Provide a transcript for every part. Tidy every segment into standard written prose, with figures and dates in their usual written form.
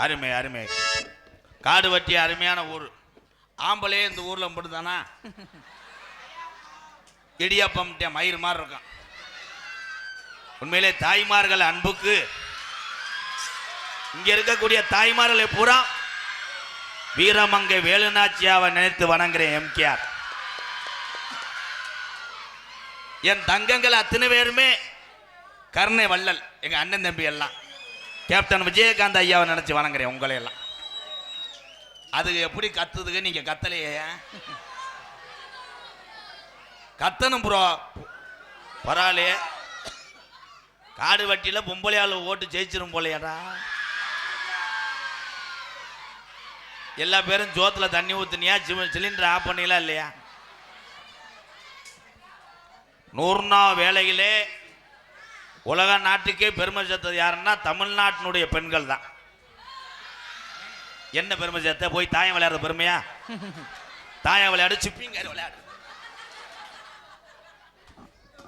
அருமை அருமை. காடுவட்டி அருமையான ஊர். ஆம்பளே இந்த ஊர்ல மட்டும்தானா? இடியாப்பம் மயிர் மாதிரி இருக்கும். உண்மையிலே தாய்மார்கள் அன்புக்கு இங்க இருக்கக்கூடிய தாய்மார்களை பூரா வீரமங்கை வேலுநாச்சியாவை நினைத்து வணங்குறேன். எம்கேஆர் என் தங்கங்கள் அத்தனை பேருமே கருணை வள்ளல். எங்க அண்ணன் தம்பி எல்லாம் கேப்டன் விஜயகாந்த் ஐயாவை நினைச்சு வணங்குறேன். உங்களை எல்லாம் அது எப்படி கத்துதுக்கு நீங்க கத்தலையே? கத்தனும் ப்ரோ பரவாயில்லையே. காடு வட்டியில பொம்பளையாளு ஓட்டு ஜெயிச்சிரும் போலையாடா. எல்லா பேரும் ஜோத்துல தண்ணி ஊத்துனியா? சிலிண்டர் ஆஃப் பண்ணிலாம் இல்லையா? 100 நாள் வேலையிலே உலக நாட்டுக்கே பெருமை சேர்த்தது யாருன்னா தமிழ்நாட்டினுடைய பெண்கள் தான். என்ன பெருமை சேர்த்த? போய் தாயம் விளையாடுற பெருமையா? தாயம் விளையாடு, சிப்பிங்க விளையாடு.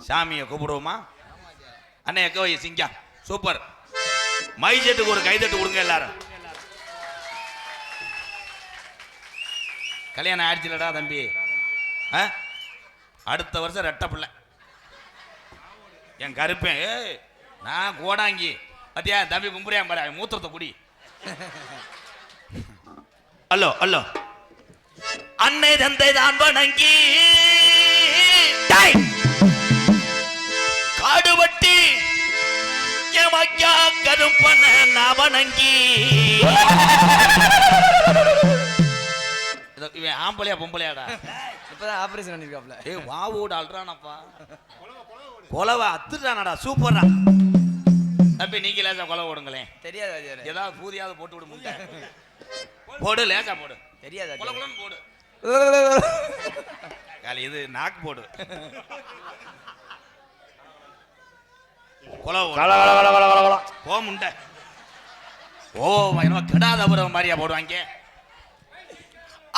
சாமியை கூப்பிடுவோமா? அண்ணே எக்கோ சிங்கா சூப்பர். மைஜெட்டுக்கு ஒரு கைதட்டு கொடுங்க எல்லாரும். கல்யாணம் ஆயிடுச்சுலடா தம்பி. அடுத்த வருஷம் ரெட்ட பிள்ளை. என் கருப்பேன் நான் கோடாங்கி பத்தியா தம்பி கும்புறியா பாரு மூத்திரத்தை குடி. அல்லோ அல்லோ அன்னை தந்தை தான் வணங்கி காடுவட்டி எமக்கா கருப்பன நான் வணங்கி. இவன் ஆம்பளையா பொம்பளையாடா? இப்பதான் ஆபரேஷன் பண்ணிருக்காப்ல. ஏய் வாவோட அல்றானப்பா. கொலவா அத்துறானடா சூப்பரா. தம்பி நீங்க லேசா கொலை ஓடுங்களேன். தெரியாது ஏதாவது பூதியாவது போட்டு விடு. முட்டை போடு, லேசா போடு. தெரியாது கொலை கொலன்னு போடு. காலி இது நாக்கு போடு. கொலை போ முண்டை. ஓ என்ன கெடாத புறம் மாதிரியா போடுவாங்க.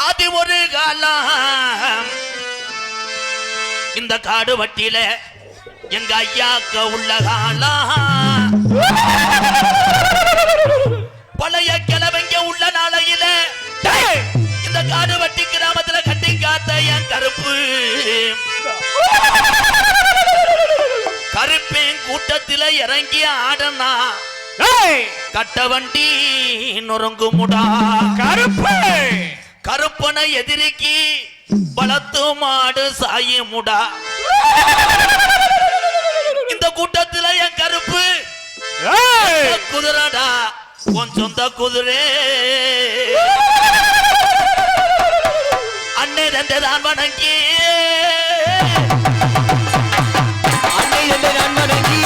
அது ஒரு காலம் இந்த காடு வட்டியில எங்க ஐயாக்க உள்ள காலம். பழைய கிழவங்க உள்ள நாளையில இந்த காடு வட்டி கிராமத்துல கட்டி காத்த என் கருப்பு கருப்பேன் கூட்டத்தில இறங்கி ஆடனா கட்ட வண்டி நொறுங்குமுடா. கருப்பு கருப்பனை எதிரிக்கு பலத்து மாடு சாயுமுடா. இந்த கூட்டத்தில் என் கருப்பு குதிரடா உன் சொந்த குதிரை. அன்னை தந்தை தான் வணங்கி அன்னை தந்தை தான் வணங்கி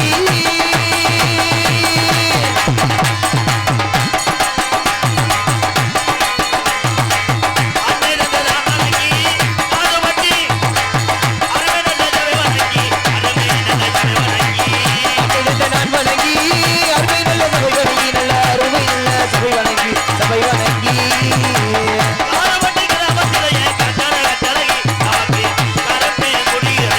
கருப்பே குடியிற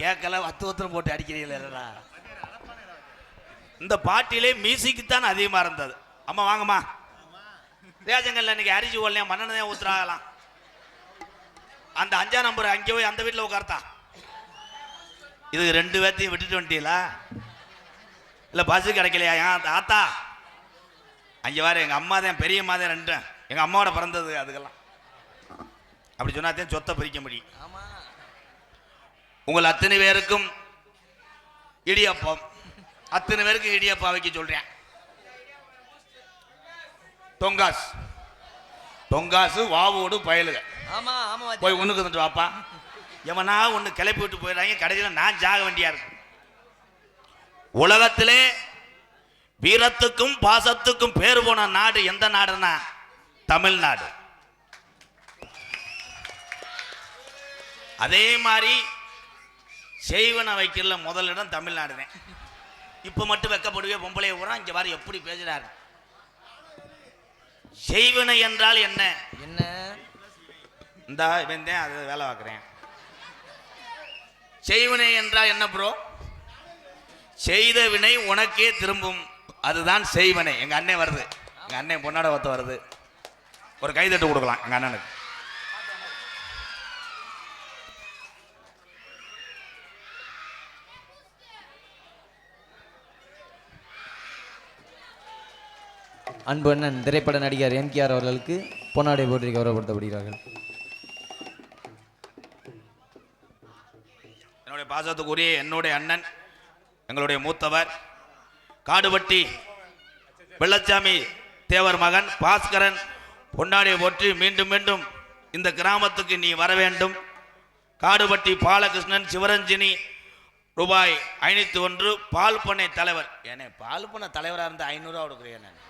கேட்கல வத்து போட்டு அடிக்கிறீங்களா? இந்த பாட்டிலே மியூசிக்கு தான் அதிகமாக இருந்தது. அம்மா வாங்கம்மா, ரேஜங்கல்ல இன்னைக்கு அரிசி ஓடலையா மண்ணெண்ணெய் ஊத்துறாங்களாம். அந்த 5ஆம் நம்பர் அங்கே போய் அந்த வீட்டில் உட்கார்த்தா. இது 2 பேர்த்தையும் விட்டுட்டு வந்துட்டீங்களா? இல்லை பஸ்ஸு கிடைக்கலையா? ஏன் ஆத்தா அங்கே வாரு, எங்கள் அம்மா தான் பெரியம்மா தான் 2, எங்கள் அம்மாவோட பிறந்தது. அதுக்கெல்லாம் அப்படி சொன்னாதான் சொத்தை பிரிக்க முடியும். உங்கள் அத்தனை பேருக்கும் இடியப்பம், அத்தனை பேருக்கு இடியப்பம் வைக்க சொல்றேன். தொங்காசு வாவோடு பயலுக போய் ஒண்ணுக்கு வந்துட்டு வாப்பா. எவனா ஒண்ணு கிளப்பி விட்டு போயிடுறாங்க, கடைசியில் நான் ஜாக வேண்டியா இருக்கு. உலகத்திலே வீரத்துக்கும் பாசத்துக்கும் பேர் போன நாடு எந்த நாடுன்னா தமிழ்நாடு. அதே மாதிரி செய்வன வைக்கல முதலிடம் தமிழ்நாடு தான். இப்ப மட்டும் வெக்கப்படுவே பொம்பளை ஊரா இங்க வாரி எப்படி பேசுறாரு. செய்வனை என்றால் என்ன? என்ன இந்த இவன் அது வேலை பார்க்குறேன். செய்வனை என்றால் என்ன ப்ரோ? செய்த வினை உனக்கே திரும்பும், அதுதான் செய்வனை. எங்க அண்ணன் வருது, எங்க அண்ணன் பொன்னாட ஒத்த வருது. ஒரு கைதட்டு கொடுக்கலாம் எங்க அண்ணனுக்கு. அன்பு அண்ணன் திரைப்பட நடிகர் எம்கேஆர் அவர்களுக்கு பொன்னாடை போற்றி கௌரவப்படுத்தப்படுகிறார்கள். என்னுடைய பாசத்துக்குரிய என்னுடைய அண்ணன், எங்களுடைய மூத்தவர் காடுபட்டி வெள்ளச்சாமி தேவர் மகன் பாஸ்கரன் பொன்னாடை போற்றி மீண்டும் மீண்டும் இந்த கிராமத்துக்கு நீ வர வேண்டும். காடுபட்டி பாலகிருஷ்ணன் சிவரஞ்சினி ரூபாய் 501 பால் பண்ணை தலைவர். ஏன்னா பால் பண்ணை தலைவராக இருந்து 500 கொடுக்குறேன். நான்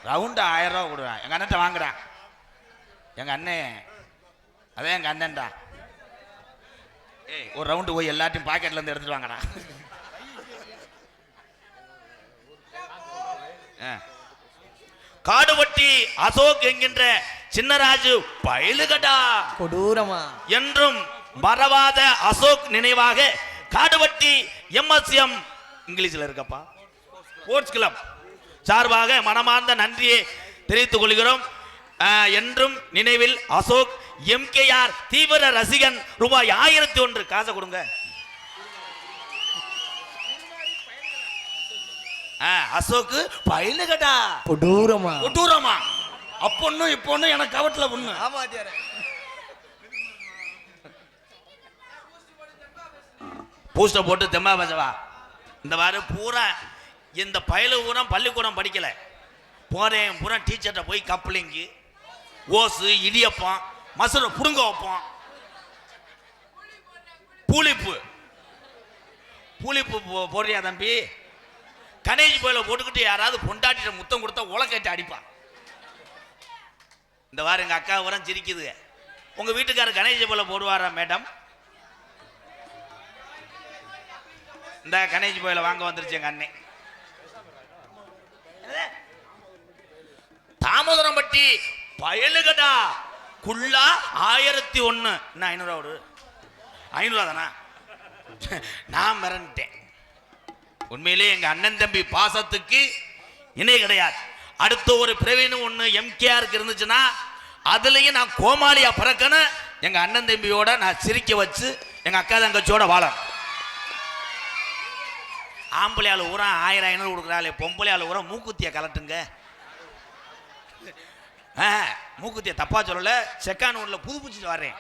ரவுண்டு 1000 ரூபா கொடுவேன். எங்கள் அண்ணன்ட்ட வாங்குறேன். எங்கள் அண்ணன் அதே எங்கள் அண்ணன்டா. ஒரு ரவுண்டு போய் எல்லாத்தையும் பாக்கெட்ல இருந்து எடுத்துட்டு வாங்கடா. காடுபட்டி அசோக் என்கின்ற சின்னராஜு பயலுகடா கொடூரமா என்றும் மறவாத அசோக் நினைவாக காடுபட்டி MSM இங்கிலீஷ்ல இருக்கப்பா ஸ்போர்ட்ஸ் கிளப் சார்பாக மனமார்ந்த நன்றியை தெரிவித்துக் கொள்கிறோம். என்றும் நினைவில் அசோக் MKR தீவிர ரசிகன் ரூபாய் 1001 காசை கொடுங்க. அசோக்கு பயலுகடா கொடூரமா அப்பொன்னு இப்பொன்னு எனக்கு கவட்டில ஒண்ணு. பூஸ்டர் போட்டு தெம்மா பசவா. இந்த வாரம் பூரா இந்த பயலு பூரா பள்ளிக்கூடம் படிக்கல, போறேன் பூரா டீச்சர்கிட்ட போய் கப்ளிங்கு ஓசு இடியப்பம் மசுரை புடுங்க வைப்போம். பூலிப்பு போடுறியா தம்பி? கணேஜ் போயில போட்டுக்கிட்டு யாராவது பொண்டாட்டிட்ட முத்தம் கொடுத்தா உலக்கேட்டு அடிப்பான். இந்த வாரம் எங்க அக்கா வரம் சிரிக்குது. உங்க வீட்டுக்காரர் கணேஜ் போல போடுவாரா மேடம்? இந்த கணேஜ் போயில வாங்க வந்துருச்சு எங்க அண்ணன். தாமோதரம்பட்டி பயலுகடா குள்ளா 1001. என்ன 500 ரூபா? 500 தானா? நான் மிரண்டேன். உண்மையிலே எங்க அண்ணன் தம்பி பாசத்துக்கு இணை கிடையாது. அடுத்த ஒரு பிரவீன் ஒண்ணு MKRக்கு இருந்துச்சுன்னா அதுலயும் நான் கோமாளியா பிறக்கணும். எங்க அண்ணன் தம்பியோட நான் சிரிக்க வச்சு எங்க அக்கா தங்கச்சியோட வாழ. ஆம்பளையாள் ஊரா 1000-500 கொடுக்குறாள், பொம்பளையாள் ஊரா மூக்குத்திய கலட்டுங்க. மூக்குத்திய தப்பா சொல்லல, செக்கான் ஊர்ல புதுப்பிச்சுட்டு வரேன்.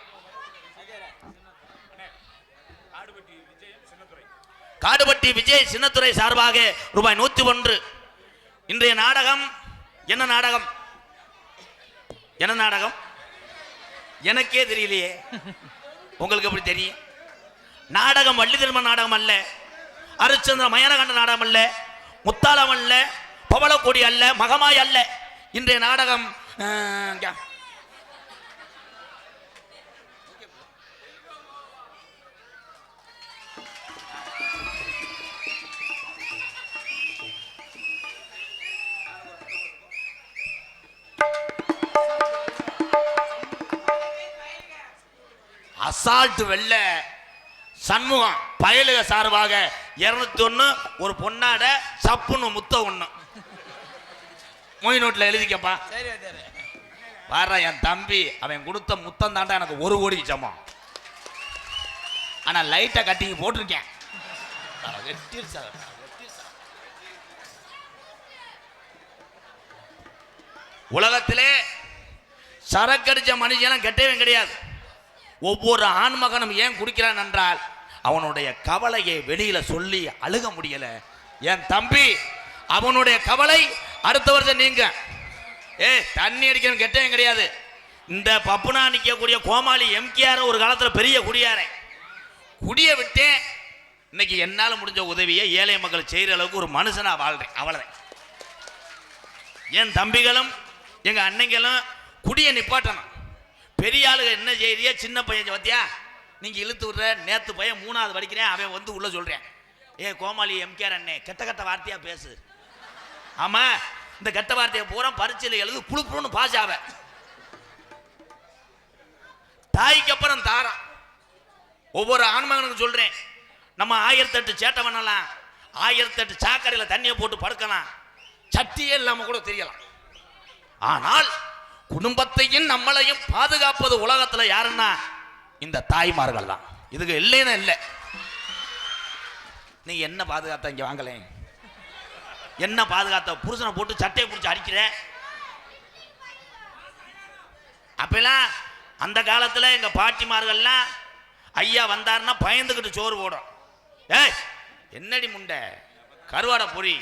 காடுபட்டி விஜய் சின்னத்துறை சார்பாக ரூபாய் 101. இன்றைய நாடகம் என்ன நாடகம்? என்ன நாடகம் எனக்கே தெரியலையே, உங்களுக்கு எப்படி தெரியும்? நாடகம் வள்ளி திருமண நாடகம் அல்ல, அரிச்சந்திர மயனகண்ட நாடகம் அல்ல, முத்தாளம் அல்ல, பவளக்கொடி அல்ல, மகமாய் அல்ல. இன்றைய நாடகம் அசால்ட் வெள்ள சண்முகம் பயலுக சார்பாக 201 ஒரு பொன்னாட சப்புன்னு முத்த ஒண்ணு மொய் நோட்டில் எழுதிக்கப்பா. பாரு என் தம்பி அவன் கொடுத்த முத்தம் தாண்டா எனக்கு 1 கோடி சமம். ஆனா லைட்டை கட்டிங்க போட்டிருக்கேன். உலகத்திலே சரக்கடிச்ச மனுஷன் கெட்டவன் கிடையாது. ஒவ்வொரு ஆண்மகனும் ஏன் குடிக்கிறான் என்றால் அவனுடைய கவலையை வெளியில சொல்லி அழுக முடியல. என் தம்பி அவனுடைய கவலை அடுத்த வருஷம் நீங்க தண்ணி அடிக்கணும் கெட்டவன் கிடையாது. இந்த பப்புனா நிற்கக்கூடிய கோமாளி எம்கேஆர் ஒரு காலத்தில் பெரிய குடியாரே குடிய விட்டேன். இன்னைக்கு என்னால் முடிஞ்ச உதவியை ஏழை மக்கள் செய்கிற அளவுக்கு ஒரு மனுஷனா வாழ்றேன். அவ்வளவுதான். என் தம்பிகளும் எங்க அன்னைங்களும் குடிய நிப்பாட்டணும். பெரிய ஆளுங்க என்ன செய்யறிய சின்ன பையன் பத்தியா நீங்க இழுத்து விடுற. நேத்து பையன் 3வது படிக்கிறேன் அவன் வந்து உள்ள சொல்றேன் கோமாளி எம்கேஆர் அண்ணே கெட்ட கெட்ட வார்த்தையா பேசு. ஆமா இந்த கெட்ட வார்த்தையை பூரா பரீட்சையில் எழுது புழுப்புன்னு பாஸ் ஆவ. தாய்க்கு அப்புறம் தாரம். ஒவ்வொரு ஆண்மகனுக்கு சொல்றேன் நம்ம 1008 சேட்டை பண்ணலாம், 1008 சாக்கடையில் தண்ணியை போட்டு படுக்கலாம், சட்டியே இல்லாம கூட தெரியலாம். ஆனால் குடும்பத்தையும் நம்மளையும் பாதுகாப்பது உலகத்துல யாருன்னா இந்த தாய்மார்கள் தான். இதுக்கு இல்லைன்னா இல்லை. நீங்க என்ன பாதுகாத்த இங்க வாங்கல, என்ன பாதுகாத்த புருஷனை போட்டு சட்டையை பிடிச்சி அடிக்கிற. அப்பெல்லாம் அந்த காலத்துல எங்க பாட்டிமார்கள்லாம் ஐயா வந்தாருன்னா பயந்துக்கிட்டு சோறு போடும். ஏய் என்னடி முண்டை கருவாடை பொறி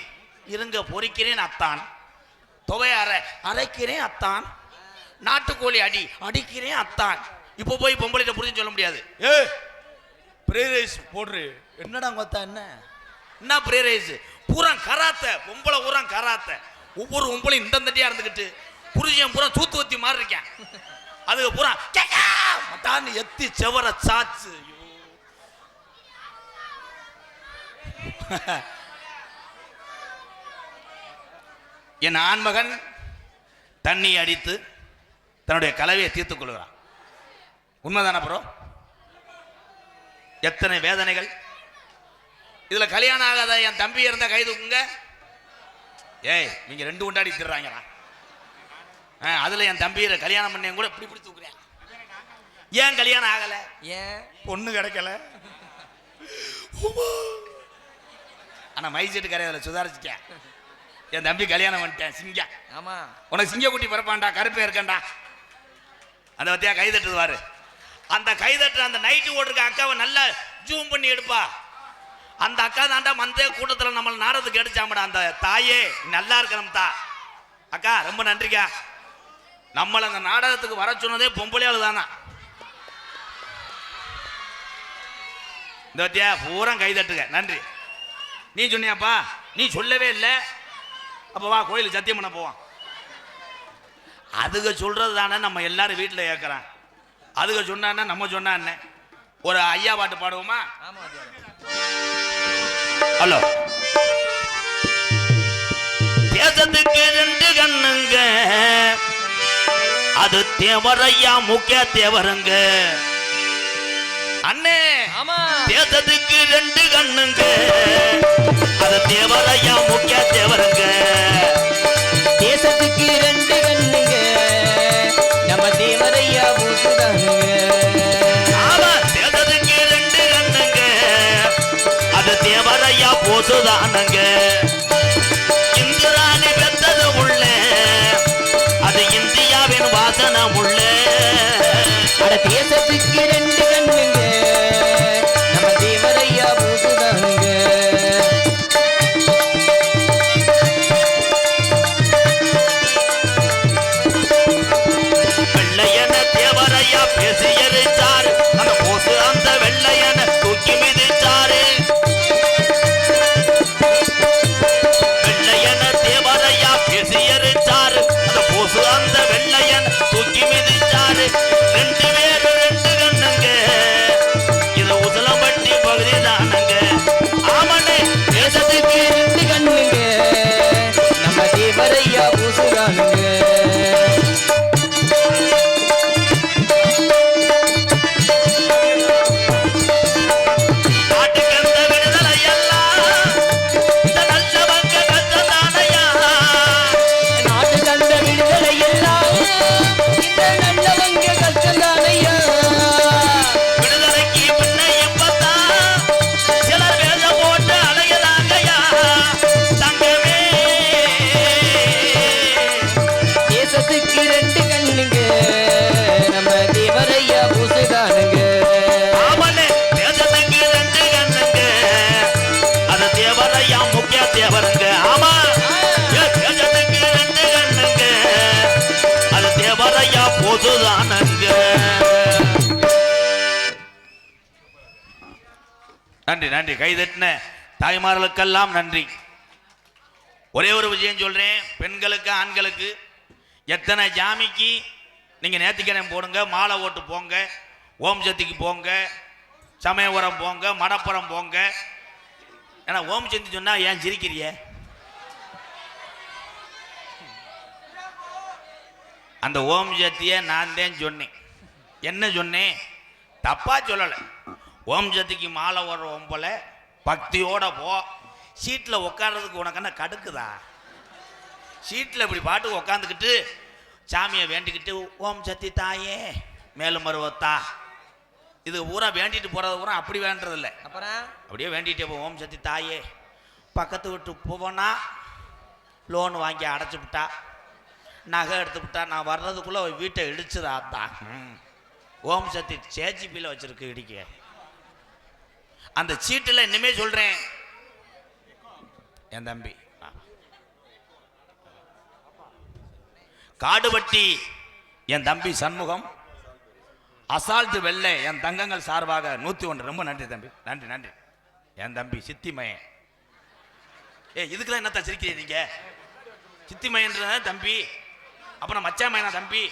இருங்க பொறிக்கிறேன் அத்தான், துவை அரைக்கிறேன் அத்தான், நாட்டுக்கோழி அடிக்கிறேன் அத்தான். இப்போ போய் பொம்பளைட்ட புரிஞ்சு சொல்ல முடியாது. பிரேரைஸ் போடுறு என்னடா கொத்தா என்ன பிரேரைஸ் பூரா கராத்த பொம்பளை பூரா கராத்த. ஒவ்வொரு பொம்பளையும் இந்த தட்டியா இருந்துக்கிட்டு புரிஞ்சன் பூரா தூத்து வத்தி மாதிரி இருக்கேன். அதுக்கு பூரா மட்டான்னு எத்தி செவர சாச்சு. என் ஆண்மகன் தண்ணி அடித்து தன்னுடைய கலவையை தீர்த்துக் கொள்கிறான். உண்மைதானே ப்ரோ? எத்தனை வேதனைகள் இதுல. கல்யாணம் ஆகாத என் தம்பி இருந்த கை தூக்குங்க. ஏய் நீங்க 2 கொண்டாடி திடுறாங்கடா. அதுல என் தம்பியை கல்யாணம் பண்ண கூட இப்படி தூக்குறேன். ஏன் கல்யாணம் ஆகல? ஏன் பொண்ணு கிடைக்கல. ஆனா மைசெட்டு கரையில சுதாரிச்சுட்டேன். என் தம்பி கல்யாணம் பண்ணிட்டேன். சிங்கம். ஆமா உனக்கு சிங்க குட்டி பிறப்பான்டா, கருப்பே இருக்கண்டா. அந்த பத்தியா கை தட்டுவாரு. அந்த கை தட்டு அந்த நைட்டு ஓட்டுருக்க அக்காவை நல்லா ஜூம் பண்ணி எடுப்பா. அந்த அக்கா தாண்டா மந்த கூட்டத்தில் நம்ம நாடகத்துக்கு எடுச்சாமடா. அந்த தாயே நல்லா இருக்கணும் தா. அக்கா ரொம்ப நன்றிக்கா. நம்மளை அந்த நாடகத்துக்கு வர சொன்னதே பொம்பளையாளு தானா. இந்த பத்தியா பூரா கை தட்டுங்க. நன்றி. நீ சொன்னியாப்பா? நீ சொல்லவே இல்லை. அப்போ வா கோயிலுக்கு சத்தியம் பண்ண போவான். அதுக சொல்றது தானே நம்ம எல்லாரும் வீட்டில் கேட்குறான். அதுக சொன்னா நம்ம சொன்னா என்ன? ஒரு ஐயா பாட்டு பாடுவோமா? ஹலோ. தேசத்துக்கு 2 கண்ணுங்க, அது தேவரையா முக்கிய தேவருங்க. அண்ணே தேசத்துக்கு 2 கண்ணுங்க, அது தேவரையா முக்கிய தேவருங்க. தேசத்துக்கு 2 கண்ணுங்க, நம்ம தேவரையா பூசுதானுங்க. ஆமா தேசத்துக்கு 2 கண்ணுங்க, அது தேவரையா பூசுதானுங்க. இந்திராணி பெத்தது உள்ள, அது இந்தியாவின் வாசனை உள்ள. தேசத்துக்கு 2 கண்ணுங்க, நம்ம தேவரையா பூசுதானுங்க. வெள்ளையன தேவரையா பேசி எரிச்சாரு, அந்த போசு அந்த வெள்ளையன தூக்கி மிதிச்சாரு. வெள்ளையன தேவரையா பேசி எரிச்சாரு, அந்த போசு அந்த வெள்ளையன தூக்கி மிதிச்சாரு. 2 பேரும் 2 நன்றி நன்றி. கைதட்டின தாய்மார்களுக்கெல்லாம் நன்றி. ஒரே ஒரு விஷயம் சொல்றேன், பெண்களுக்கு ஆண்களுக்கு எத்தனை ஜாமிக்கு நீங்க நேர்த்திக்கடன் போடுங்க, மாலை ஓட்டு போங்க, ஓம் சக்திக்கு போங்க, சமயபுரம் போங்க, மடப்புறம் போங்க. ஏன்னா ஓம் சக்தி சொன்னா ஏன் சிரிக்கிறிய? அந்த ஓம் சக்தியை நான் தான் சொன்னேன். என்ன சொன்னேன்? தப்பா சொல்லலை. ஓம் சக்திக்கு மாலை ஓடுற ஒம்பல பக்தியோட போ. சீட்டில் உட்கார்றதுக்கு உனக்கு என்ன கடுக்குதா? சீட்டில் இப்படி பாட்டுக்கு உட்காந்துக்கிட்டு சாமியை வேண்டிக்கிட்டு ஓம் சக்தி தாயே மேலும் மருவத்தா, இது பூரா வேண்டிட்டு போகிறது பூரா அப்படி வேண்டதில்லை. அப்புறம் அப்படியே வேண்டிகிட்டே போ. ஓம் சக்தி தாயே, பக்கத்து விட்டு போனா லோன் வாங்கி அடைச்சி விட்டா, நகை எடுத்து விட்டா, நான் வர்றதுக்குள்ளே வீட்டை இடிச்சுதா தான். ஓம் சக்தி சேஜிபியில் வச்சிருக்கு இடிக்க. அந்த சீட்டில் இனிமே சொல்கிறேன் என் தம்பி காடுபட்டி என் தம்பி சண்முகம், அசால்ட் வெள்ளை என் தங்கங்கள் சார்பாக 101. ரொம்ப நன்றி தம்பி, நன்றி நன்றி. என் தம்பி சித்திமயன். இதுக்கெல்லாம் என்னத்தான் சிரிக்கிறீங்க நீங்க? சித்திமயன்ற தம்பி, அப்புறம் மச்சாமயனா தம்பி?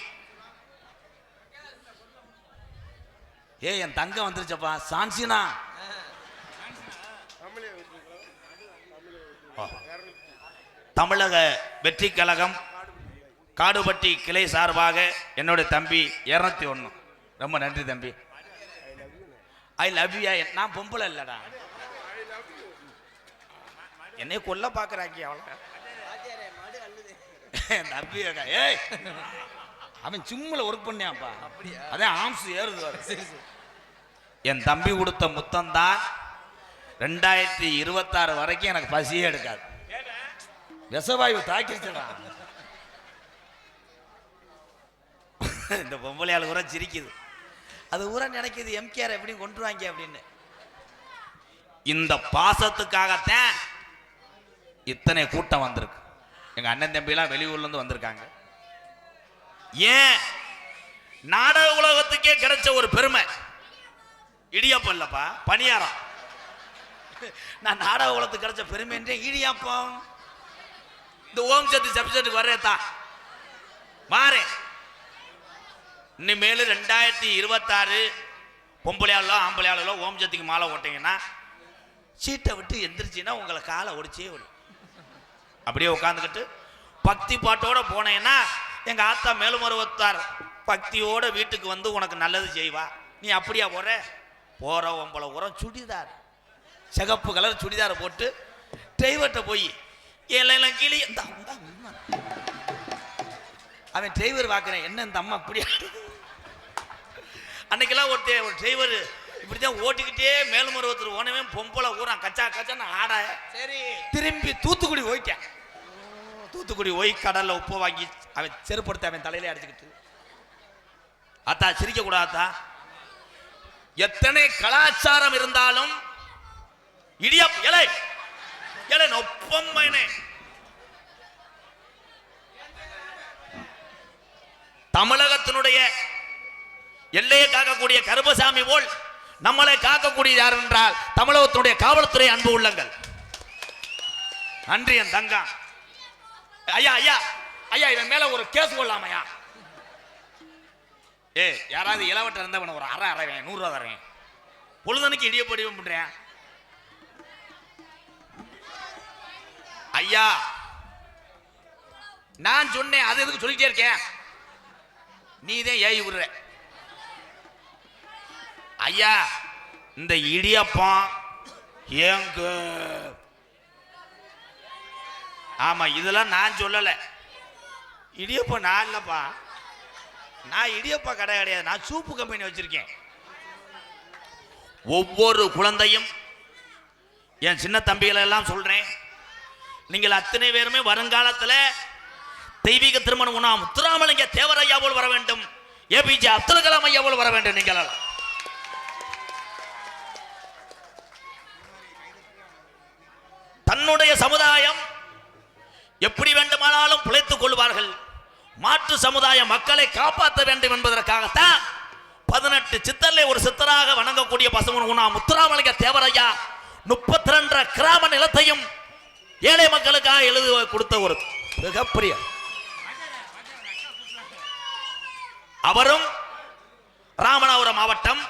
என் தங்கம் வந்துருச்சப்பா, சான்சினா. தமிழக வெற்றி கழகம் காடுபட்டி கிளை சார்பாக என்னோட தம்பி 201. ரொம்ப நன்றி தம்பி. I love you. நான் பொம்பளை இல்லடா, என்னை கொல்ல பாக்குறாக்கி அவளை. தம்பி ஏய், அவன் சும்மல ஒர்க் பண்ணியாப்பா, அதான் ஆம்ஸ் ஏறுது. என் தம்பி கொடுத்த முத்தம் தான் 2026 வரைக்கும் எனக்கு பசியே எடுக்காது. விஷவாயு தாக்கிடுச்சடா. இந்த பொம்பளையாள் ஊரா சிரிக்குது, அது ஊரா நினைக்குது எம்கேஆர் எப்படி கொண்டுருவாங்க அப்படின்னு. இந்த பாசத்துக்காகத்தான் இத்தனை கூட்டம் வந்திருக்கு. எங்க அண்ணன் தம்பிலாம் வெளியூர்ல இருந்து வந்திருக்காங்க. ஏன் நாடக உலகத்துக்கே கிடைச்ச ஒரு பெருமை இடியாப்பம் இல்லப்பா, பணியாரம். நான் நாடக உலகத்துக்கு கிடைச்ச பெருமை என்றே இடியாப்பம். இந்த ஓம் சக்தி சப்ஜெக்டுக்கு வர்றேத்தா மாறே. இனிமேல் 2026 பொம்பளையாளோ ஆம்பளையாளோ ஓம் சக்திக்கு மாலை ஓட்டிங்கன்னா சீட்டை விட்டு எந்திரிச்சின்னா உங்களை காலை ஒடிச்சே விடும். அப்படியே உட்காந்துக்கிட்டு பக்தி பாட்டோட போனேன்னா எங்க ஆத்தா மேலுமருவத்தார் பக்தியோட வீட்டுக்கு வந்து உனக்கு நல்லது செய்வா. நீ அப்படியா போற உம்பளை உரம் சுடிதார், சிகப்பு கலர் சுடிதார் போட்டு டிரைவர்கிட்ட போய் எல்லாம் கீழே அவன் டிரைவர் பார்க்குறேன், என்ன இந்த அம்மா அப்படி. அன்னைக்கெல்லாம் ஒரு டிரைவர் இப்படிதான் ஓட்டிக்கிட்டே மேலுமருவத்தூர் ஓனவே பொம்பளை ஊரான் கச்சா கச்சான்னு ஆட. சரி, திரும்பி தூத்துக்குடி போயிட்டேன். தூத்துக்குடி போய் கடல்ல உப்பு வாங்கி அவன் செருப்படுத்த அவன் தலையில அடிச்சுக்கிட்டு. அத்தா சிரிக்க கூடாதா? எத்தனை கலாச்சாரம் இருந்தாலும் இடியாப் இலை இலை நொப்பம் தமிழகத்தினுடைய எல்லையை காக்கக்கூடிய கருப்பசாமி போல் நம்மளை காக்கக்கூடிய யார் என்றால் தமிழகத்தினுடைய காவல்துறை அன்பு உள்ளங்கள். நன்றி என் தங்கா. ஐயா ஐயா ஐயா, இவன் மேல ஒரு கேஸ் கொள்ளாமையா? யாராவது இளவட்ட இருந்தவன ஒரு அரை 100 ரூபா தரேன். பொழுதனுக்கு இடியப்படி பண்றேன். ஐயா நான் சொன்னேன், அது எதுக்கு சொல்லிட்டே இருக்கேன்? நீதான் ஏய் விடுற. ஐயா இந்த இடியப்பம் ஏங்க, ஆமா இதெல்லாம் நான் சொல்லல. இடியப்பம் நான் இல்லப்பா, நான் இடியப்பா கடை கிடையாது, நான் சூப்பு கம்பெனி வச்சிருக்கேன். ஒவ்வொரு குழந்தையும் என் சின்ன தம்பிகளை எல்லாம் சொல்றேன், நீங்கள் அத்தனை பேருமே வருங்காலத்தில் தெய்வீக திருமணம் உண்ணா முத்துராமலிங்க தேவரையா போல் வர வேண்டும், ஏபிஜே அப்துல் கலாம் ஐயா போல் வர வேண்டும். நீங்கள் தன்னுடைய சமுதாயம் எப்படி வேண்டுமானாலும் பிழைத்துக் கொள்வார்கள், மாற்று சமுதாய மக்களை காப்பாற்ற வேண்டும் என்பதற்காகத்தான் 18 சித்தர்ல ஒரு சித்தராக வணங்கக்கூடிய பசுமன் உண்ணா முத்துராமலிங்க தேவரையா 32 கிராம நிலத்தையும் ஏழை மக்களுக்காக எழுதி கொடுத்த ஒரு மிகப்பெரிய அவரும் ராமநாதபுரம் மாவட்டம்.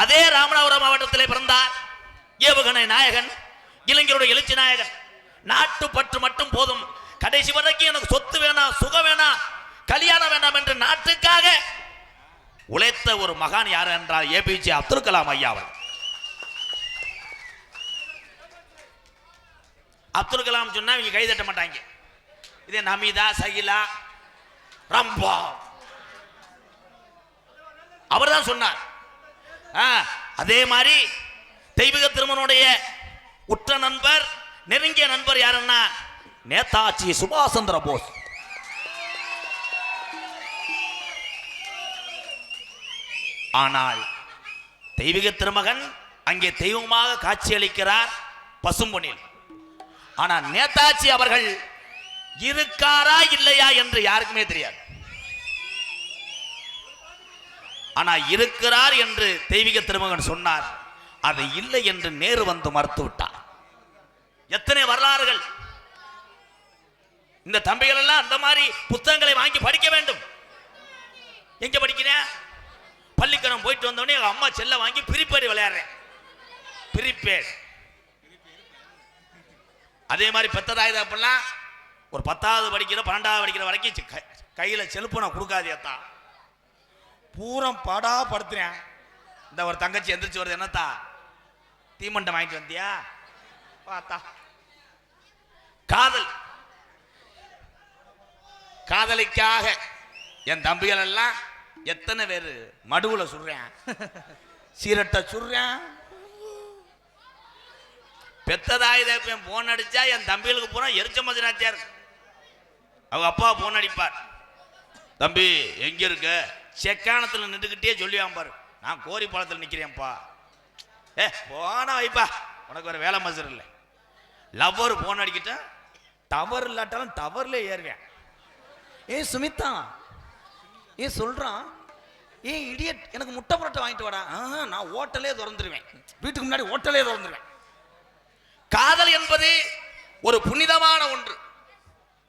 அதே ராமநாதபுரம் மாவட்டத்திலே பிறந்தார் ஏவுகணை நாயகன், இளைஞருடைய எழுச்சி நாயகன். நாட்டு பற்று மட்டும் போதும், கடைசி வரைக்கும் எனக்கு சொத்து வேணாம், சுகம் வேணாம், கல்யாணம் வேண்டாம் என்று நாட்டுக்காக உழைத்த ஒரு மகான் யார் என்றால் ஏபிஜே அப்துல் கலாம் ஐயா அவர். அப்துல் கலாம் சொன்னா இவங்க கை தட்ட மாட்டாங்க. இதே நமிதா, சகிலா, ரம்பா அவர் தான் சொன்னார். அதே மாதிரி தெய்வீக திருமனுடைய உற்ற நண்பர், நெருங்கிய நண்பர் யாருன்னா நேதாஜி சுபாஷ் சந்திர போஸ். ஆனால் தெய்வீக திருமகன் அங்கே தெய்வமாக காட்சியளிக்கிறார் பசும்பொனில். ஆனால் நேதாஜி அவர்கள் இருக்காரா இல்லையா என்று யாருக்குமே தெரியாது. ஆனால் இருக்கிறார் என்று தெய்வீக திருமகன் சொன்னார். அது இல்லை என்று நேரு வந்து மறுத்து விட்டார். எத்தனை வரலாறுகள்! இந்த தம்பிகள் எல்லாம் அந்த மாதிரி புத்தகங்களை வாங்கி படிக்க வேண்டும். எங்க படிக்கிறேன்? பள்ளிக்கூடம் போயிட்டு வந்தோடனே எங்க அம்மா செல்ல வாங்கி பிரிப்பேடு விளையாடுறேன். பிரிப்பேடு அதே மாதிரி பெத்ததாயுத அப்படிலாம் ஒரு 10வது படிக்கிற 12வது படிக்கிற வரைக்கும் கையில செல்போனை கொடுக்காதேத்தா, பூரம் படா படுத்துறேன். இந்த ஒரு தங்கச்சி எந்திரிச்சு வருது, என்னத்தா தீமண்டம் வாங்கிட்டு வந்தியா? பார்த்தா காதல், காதலிக்காக என் தம்பிகள் எல்லாம் எத்தனை பேர் மடுவுல சுடுறேன், சீரட்டை சுடுறேன். பெத்ததாயுத போன் அடிச்சா என் தம்பிகளுக்கு போனா எரிச்ச மதினாச்சியார். அவங்க அப்பா போன் அடிப்பார், தம்பி எங்க இருக்க? செக்கானத்தில் நின்றுக்கிட்டே சொல்லியான் பாரு, நான் கோரி பாலத்தில் நிற்கிறேன்ப்பா. போனா வைப்பா, உனக்கு ஒரு வேலை மசர் இல்லை. லவ்வர் போன் அடிக்கிட்டேன், டவர் இல்லாட்டாலும் டவர்ல ஏறுவேன். சுமிதா சொல்றான், இடியட் எனக்கு முட்டை புரோட்டா வாங்கிட்டு வாடா. நான் ஹோட்டலே திறந்துருவேன், வீட்டுக்கு முன்னாடி ஹோட்டலே திறந்துருவேன். காதல் என்பது ஒரு புனிதமான ஒன்று.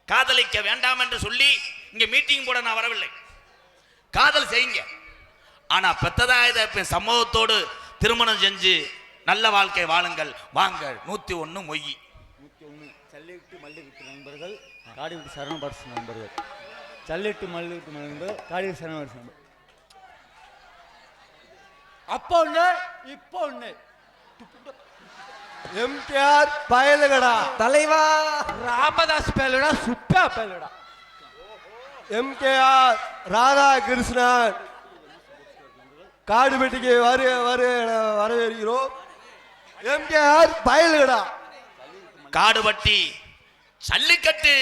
காதலிக்க வேண்டாம் என்று சொல்லி இங்க மீட்டிங் போட நான் வரவில்லை. காதல் செய்யுங்க, ஆனா பெத்ததாயுத சமூகத்தோடு திருமணம் செஞ்சு நல்ல வாழ்க்கை வாழுங்கள். வாங்க 101 மொய் 101 சல்லிட்டு மல்லிட்டு நண்பர்கள், காடிவிட்டு சரணபாட்சி நண்பர்கள், சல்லிட்டு மல்லிட்டு நண்பர்கள், காடிவிட்டு சரணபாட்சி நண்பர்கள். அப்போ ஒண்ணு இப்போ ஒண்ணு. எம்கேஆர் பயலுகடா தலைவா, ராமதாஸ் பயலுடா, சுப்பா பயலுடா. எம்கேஆர் ராதாகிருஷ்ணன் காடுபெட்டிக்கு வரவேற்கிறோம். எம்கேஆர் பயலுகடா. காடுபட்டி சல்லிக்கட்டு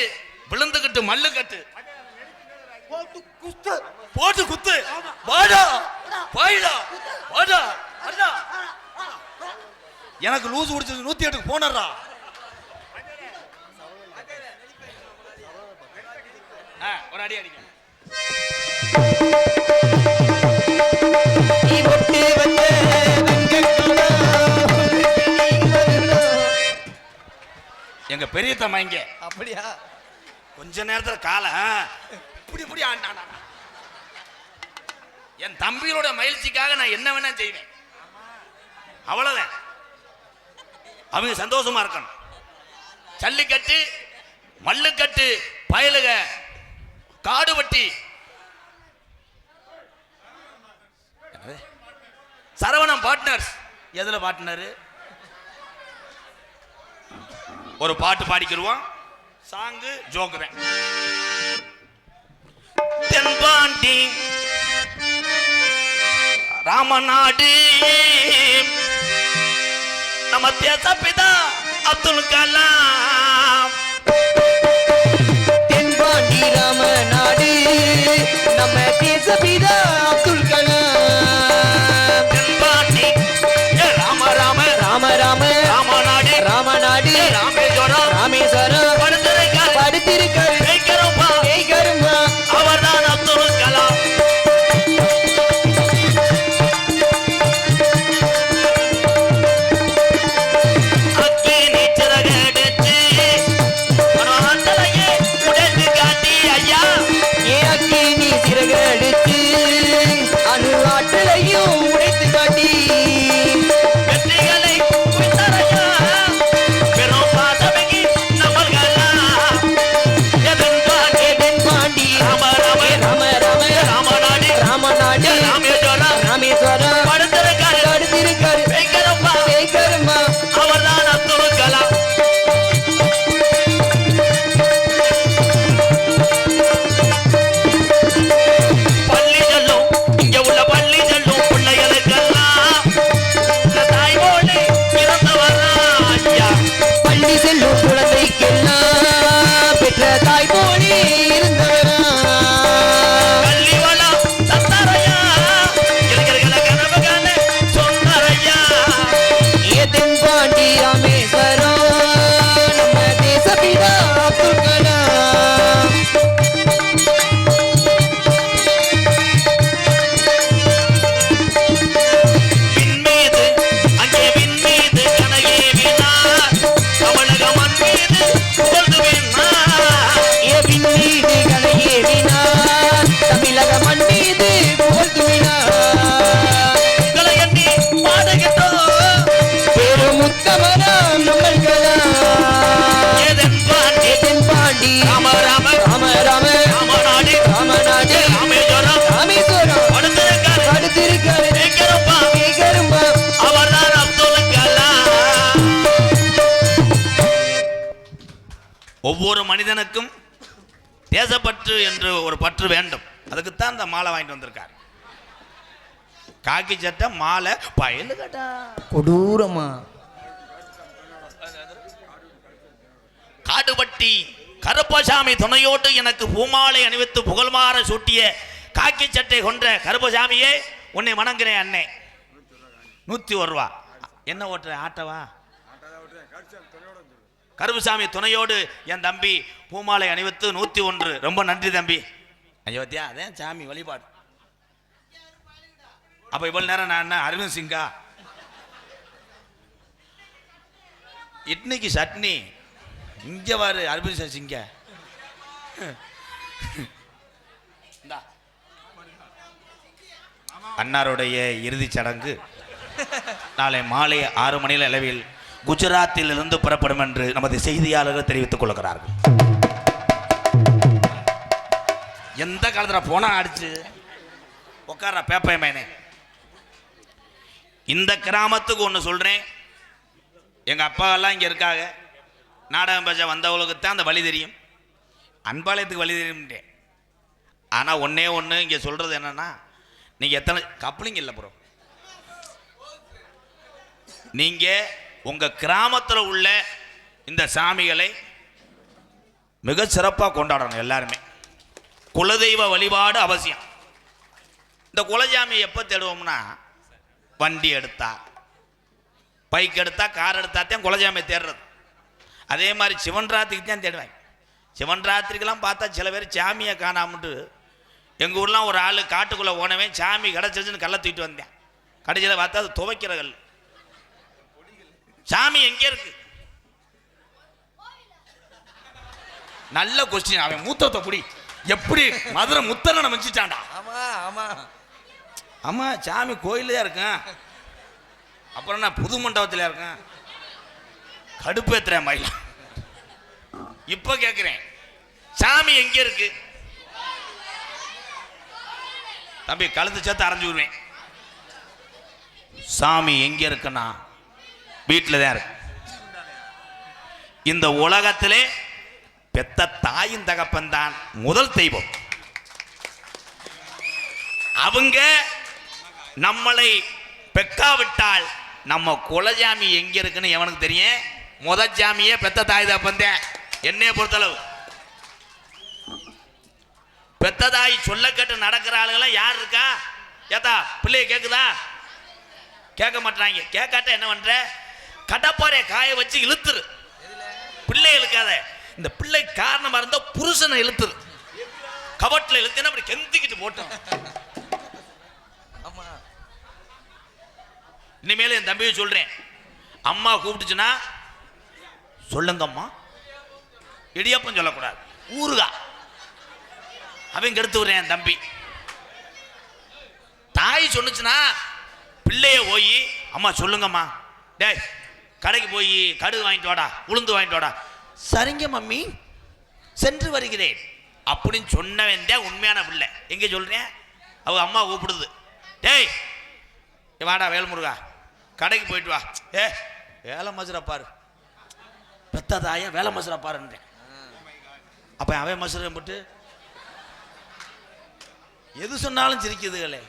விழுந்துகிட்டு மல்லுக்கட்டு போட்டு குத்து. வாடா வாடா வாடா வாடா. எனக்கு லூசு குடிச்சது 108க்கு போனறா. ஒரு அடி அடிக்க. எங்க பெரிய தம்மா இங்க அப்படியா? கொஞ்ச நேரத்துல கால இப்படி இப்படி ஆண்டானா. என் தம்பியோட மகிழ்ச்சிக்காக நான் என்ன வேணா செய்வேன், அவ்வளவுதான். அவங்க சந்தோஷமா இருக்கணும். ஜல்லிக்கட்டு மல்லுக்கட்டு பயலுக காடுபட்டி சரவணம் பார்ட்னர்ஸ். எதுல பார்ட்னர்? ஒரு பாட்டு பாடிக்கிடுவோம், சாங்கு ஜோக்குறேன். தென்பாண்டி ராமநாடு நம்ம தேசப்பிதா அப்துல் கலாம். தென்பாண்டி ராமநாடு நம்ம தேசப்பிதா அப்துல் கலாம். தென்பாண்டி ராம ராம ராம ராம ராமநாடு ராமநாடு ராமேஸ்வரம் ராமேஸ்வரம் படுத்திருக்காரு அவர்தான் அப்துல் கலாம். ராமநாடி ராம ராம ராம ராம ராமநாடி ராமநாடி ராமேஸ்வரம் ராமேஸ்வரம் படுத்திருக்காரு படுத்திருக்காரு கேட்கிறப்பா கேட்கரும்பா அவர்தான் அப்துல் கலாம். ஒவ்வொரு மனிதனுக்கும் தேசப்பற்று என்று ஒரு பற்று வேண்டும். அதுக்குத்தான் இந்த மாலை வாங்கிட்டு வந்திருக்கார். காக்கி சட்டை மாலை பயலு கட்டா கொடூரமா காடுபட்டி கருப்பசாமி துணையோடு எனக்கு பூமாலை அணிவித்து புகழ்மாற சூட்டிய காக்கி சட்டை கொன்ற கருப்பசாமியே உன்னை வணங்குறேன் அண்ணே. 101 ரூபா. என்ன ஓட்டுற ஆட்டவா? கருப்பசாமி துணையோடு என் தம்பி பூமாலை அணிவித்து 101. ரொம்ப நன்றி தம்பி. ஐயோத்தியா அதே சாமி வழிபாடு. அப்ப இவ்வளவு நேரம் நான் என்ன அரவிந்த் சிங்கா? இட்லிக்கு சட்னி இங்க வாரு அரவிந்த் சிங்க. அன்னாருடைய இறுதிச் சடங்கு நாளை மாலை 6 மணி அளவில் குஜராத்தில் இருந்து புறப்படும் என்று நமது செய்தியாளர்கள் தெரிவித்துக் கொள்கிறார்கள். எந்த காலத்துல போனா அடிச்சு உட்கார பேப்பையமேனே. இந்த கிராமத்துக்கு ஒன்று சொல்றேன். எங்க அப்பா எல்லாம் இங்க இருக்காங்க. நாடகம் பேச வந்தவங்களுக்கு தான் அந்த வழி தெரியும். அன்பாளையத்துக்கு வழி தெரியும். ஆனா ஒன்னே ஒன்று இங்க சொல்றது என்னன்னா, நீங்க எத்தனை கப்ளிங் இல்லை ப்ரோ, நீங்க உங்க கிராமத்தில் உள்ள இந்த சாமிகளை மிக சிறப்பாக கொண்டாடணும். எல்லாருமே குலதெய்வ வழிபாடு அவசியம். இந்த குலசாமி எப்போ தேடுவோம்னா, வண்டி எடுத்தா, பைக் எடுத்தா, கார் எடுத்தா தான் குலசாமியை தேடுறது. அதே மாதிரி சிவன் ராத்திரிக்கு தான் தேடுவாங்க. சிவன் ராத்திரிக்கெல்லாம் பார்த்தா சில பேர் சாமியை காணாமட்டு. எங்கள் ஊர்லாம் ஒரு ஆள் காட்டுக்குள்ளே ஓனவன் சாமி கிடச்சிருச்சுன்னு கல்லை தூக்கிட்டு வந்தேன். கடைசியில் பார்த்தா அது துவைக்கிற கல். சாமி எங்கே இருக்கு? நல்ல கொஸ்டின். அவன் மூத்தத்தை புடி எப்படி மதுரை முத்தனை வச்சுட்டான்டா. ஆமா ஆமா ஆமா சாமி கோயிலே இருக்கேன். அப்புறம் நான் புது மண்டபத்தில் இருக்கேன். கடுப்பேத்துறேன் மயில. இப்ப கேட்கிறேன், சாமி எங்க இருக்கு? தம்பி கழுத்து சேர்த்து அரைஞ்சு விடுவேன். சாமி எங்க இருக்குன்னா வீட்டில் தான் இருக்கு. இந்த உலகத்திலே பெத்த தாயின் தகப்பன் தான் முதல் தெய்வம். அவங்க நம்மளை பெக்காவிட்டால் நம்ம குலஜாமி எங்க இருக்குன்னு எவனுக்கு தெரியும்? முதல் ஜாமியே பெத்த தாய் தகப்பன் தான். என்னைய பொறுத்தளவு பெத்த தாய் சொல்ல கேட்டு நடக்கிற ஆளுகளாம் யார் இருக்கா? ஏத்தா பிள்ளைய கேக்குதா? கேட்க மாட்டாங்க. கேட்காட்ட என்ன பண்ற? கடப்பாறைய காய வச்சு இழுத்துரு. பிள்ளை இழுக்காத. இந்த பிள்ளை காரணமா இருந்தா புருஷனை இழுத்துரு. கவட்டில் இழுத்தேன்னா அப்படி கெந்திக்கிட்டு போட்டோம். இனிமேல் என் தம்பியை சொல்றேன், அம்மா கூப்பிட்டுச்சுன்னா சொல்லுங்கம்மா. இடியப்பம் சொல்லக்கூடாது, ஊருகா. அவன் கெடுத்து விடுறேன் என் தம்பி. தாய் சொன்னுச்சுன்னா பிள்ளைய போய் அம்மா சொல்லுங்கம்மா, டேய் கடைக்கு போய் கடுகு வாங்கிட்டு வாடா, உளுந்து வாங்கிட்டு வாடா. சரிங்க மம்மி சென்று வருகிறேன் அப்படின்னு சொன்னவன் தான் உண்மையான பிள்ளை. எங்கே சொல்றேன்? அவ அம்மா கூப்பிடுது, டேய் வாடா வேல்முருகா கடைக்கு போயிட்டு வா. வேலை மசுரா பாரு, பெத்த தாய வேலை மசுரா பாருன்றேன். அப்ப அவன் மசுரை போட்டு எது சொன்னாலும் சிரிக்குதுகளே.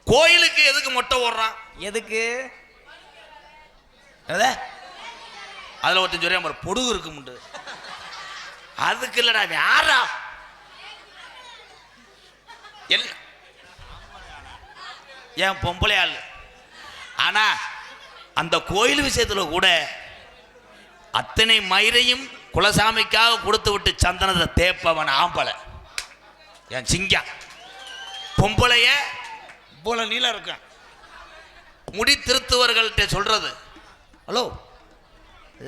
கோயிலுக்கு எதுக்கு மொட்டை ஓடுறான்? எதுக்கு? அதுல ஒருத்தன் சொல்ற ஒரு பொடுகு இருக்கு முண்டு. அதுக்கு இல்லடா, யாரா ஏன் பொம்பளை ஆள். ஆனா அந்த கோயில் விஷயத்துல கூட அத்தனை மயிரையும் குலசாமிக்காக கொடுத்து விட்டு சந்தனத்தை தேப்பவன் ஆம்பளை. என் சிங்கம் பொம்பளைய போல நீளம் இருக்கான். முடி திருத்துவர்கள்ட்ட சொல்றது, ஹலோ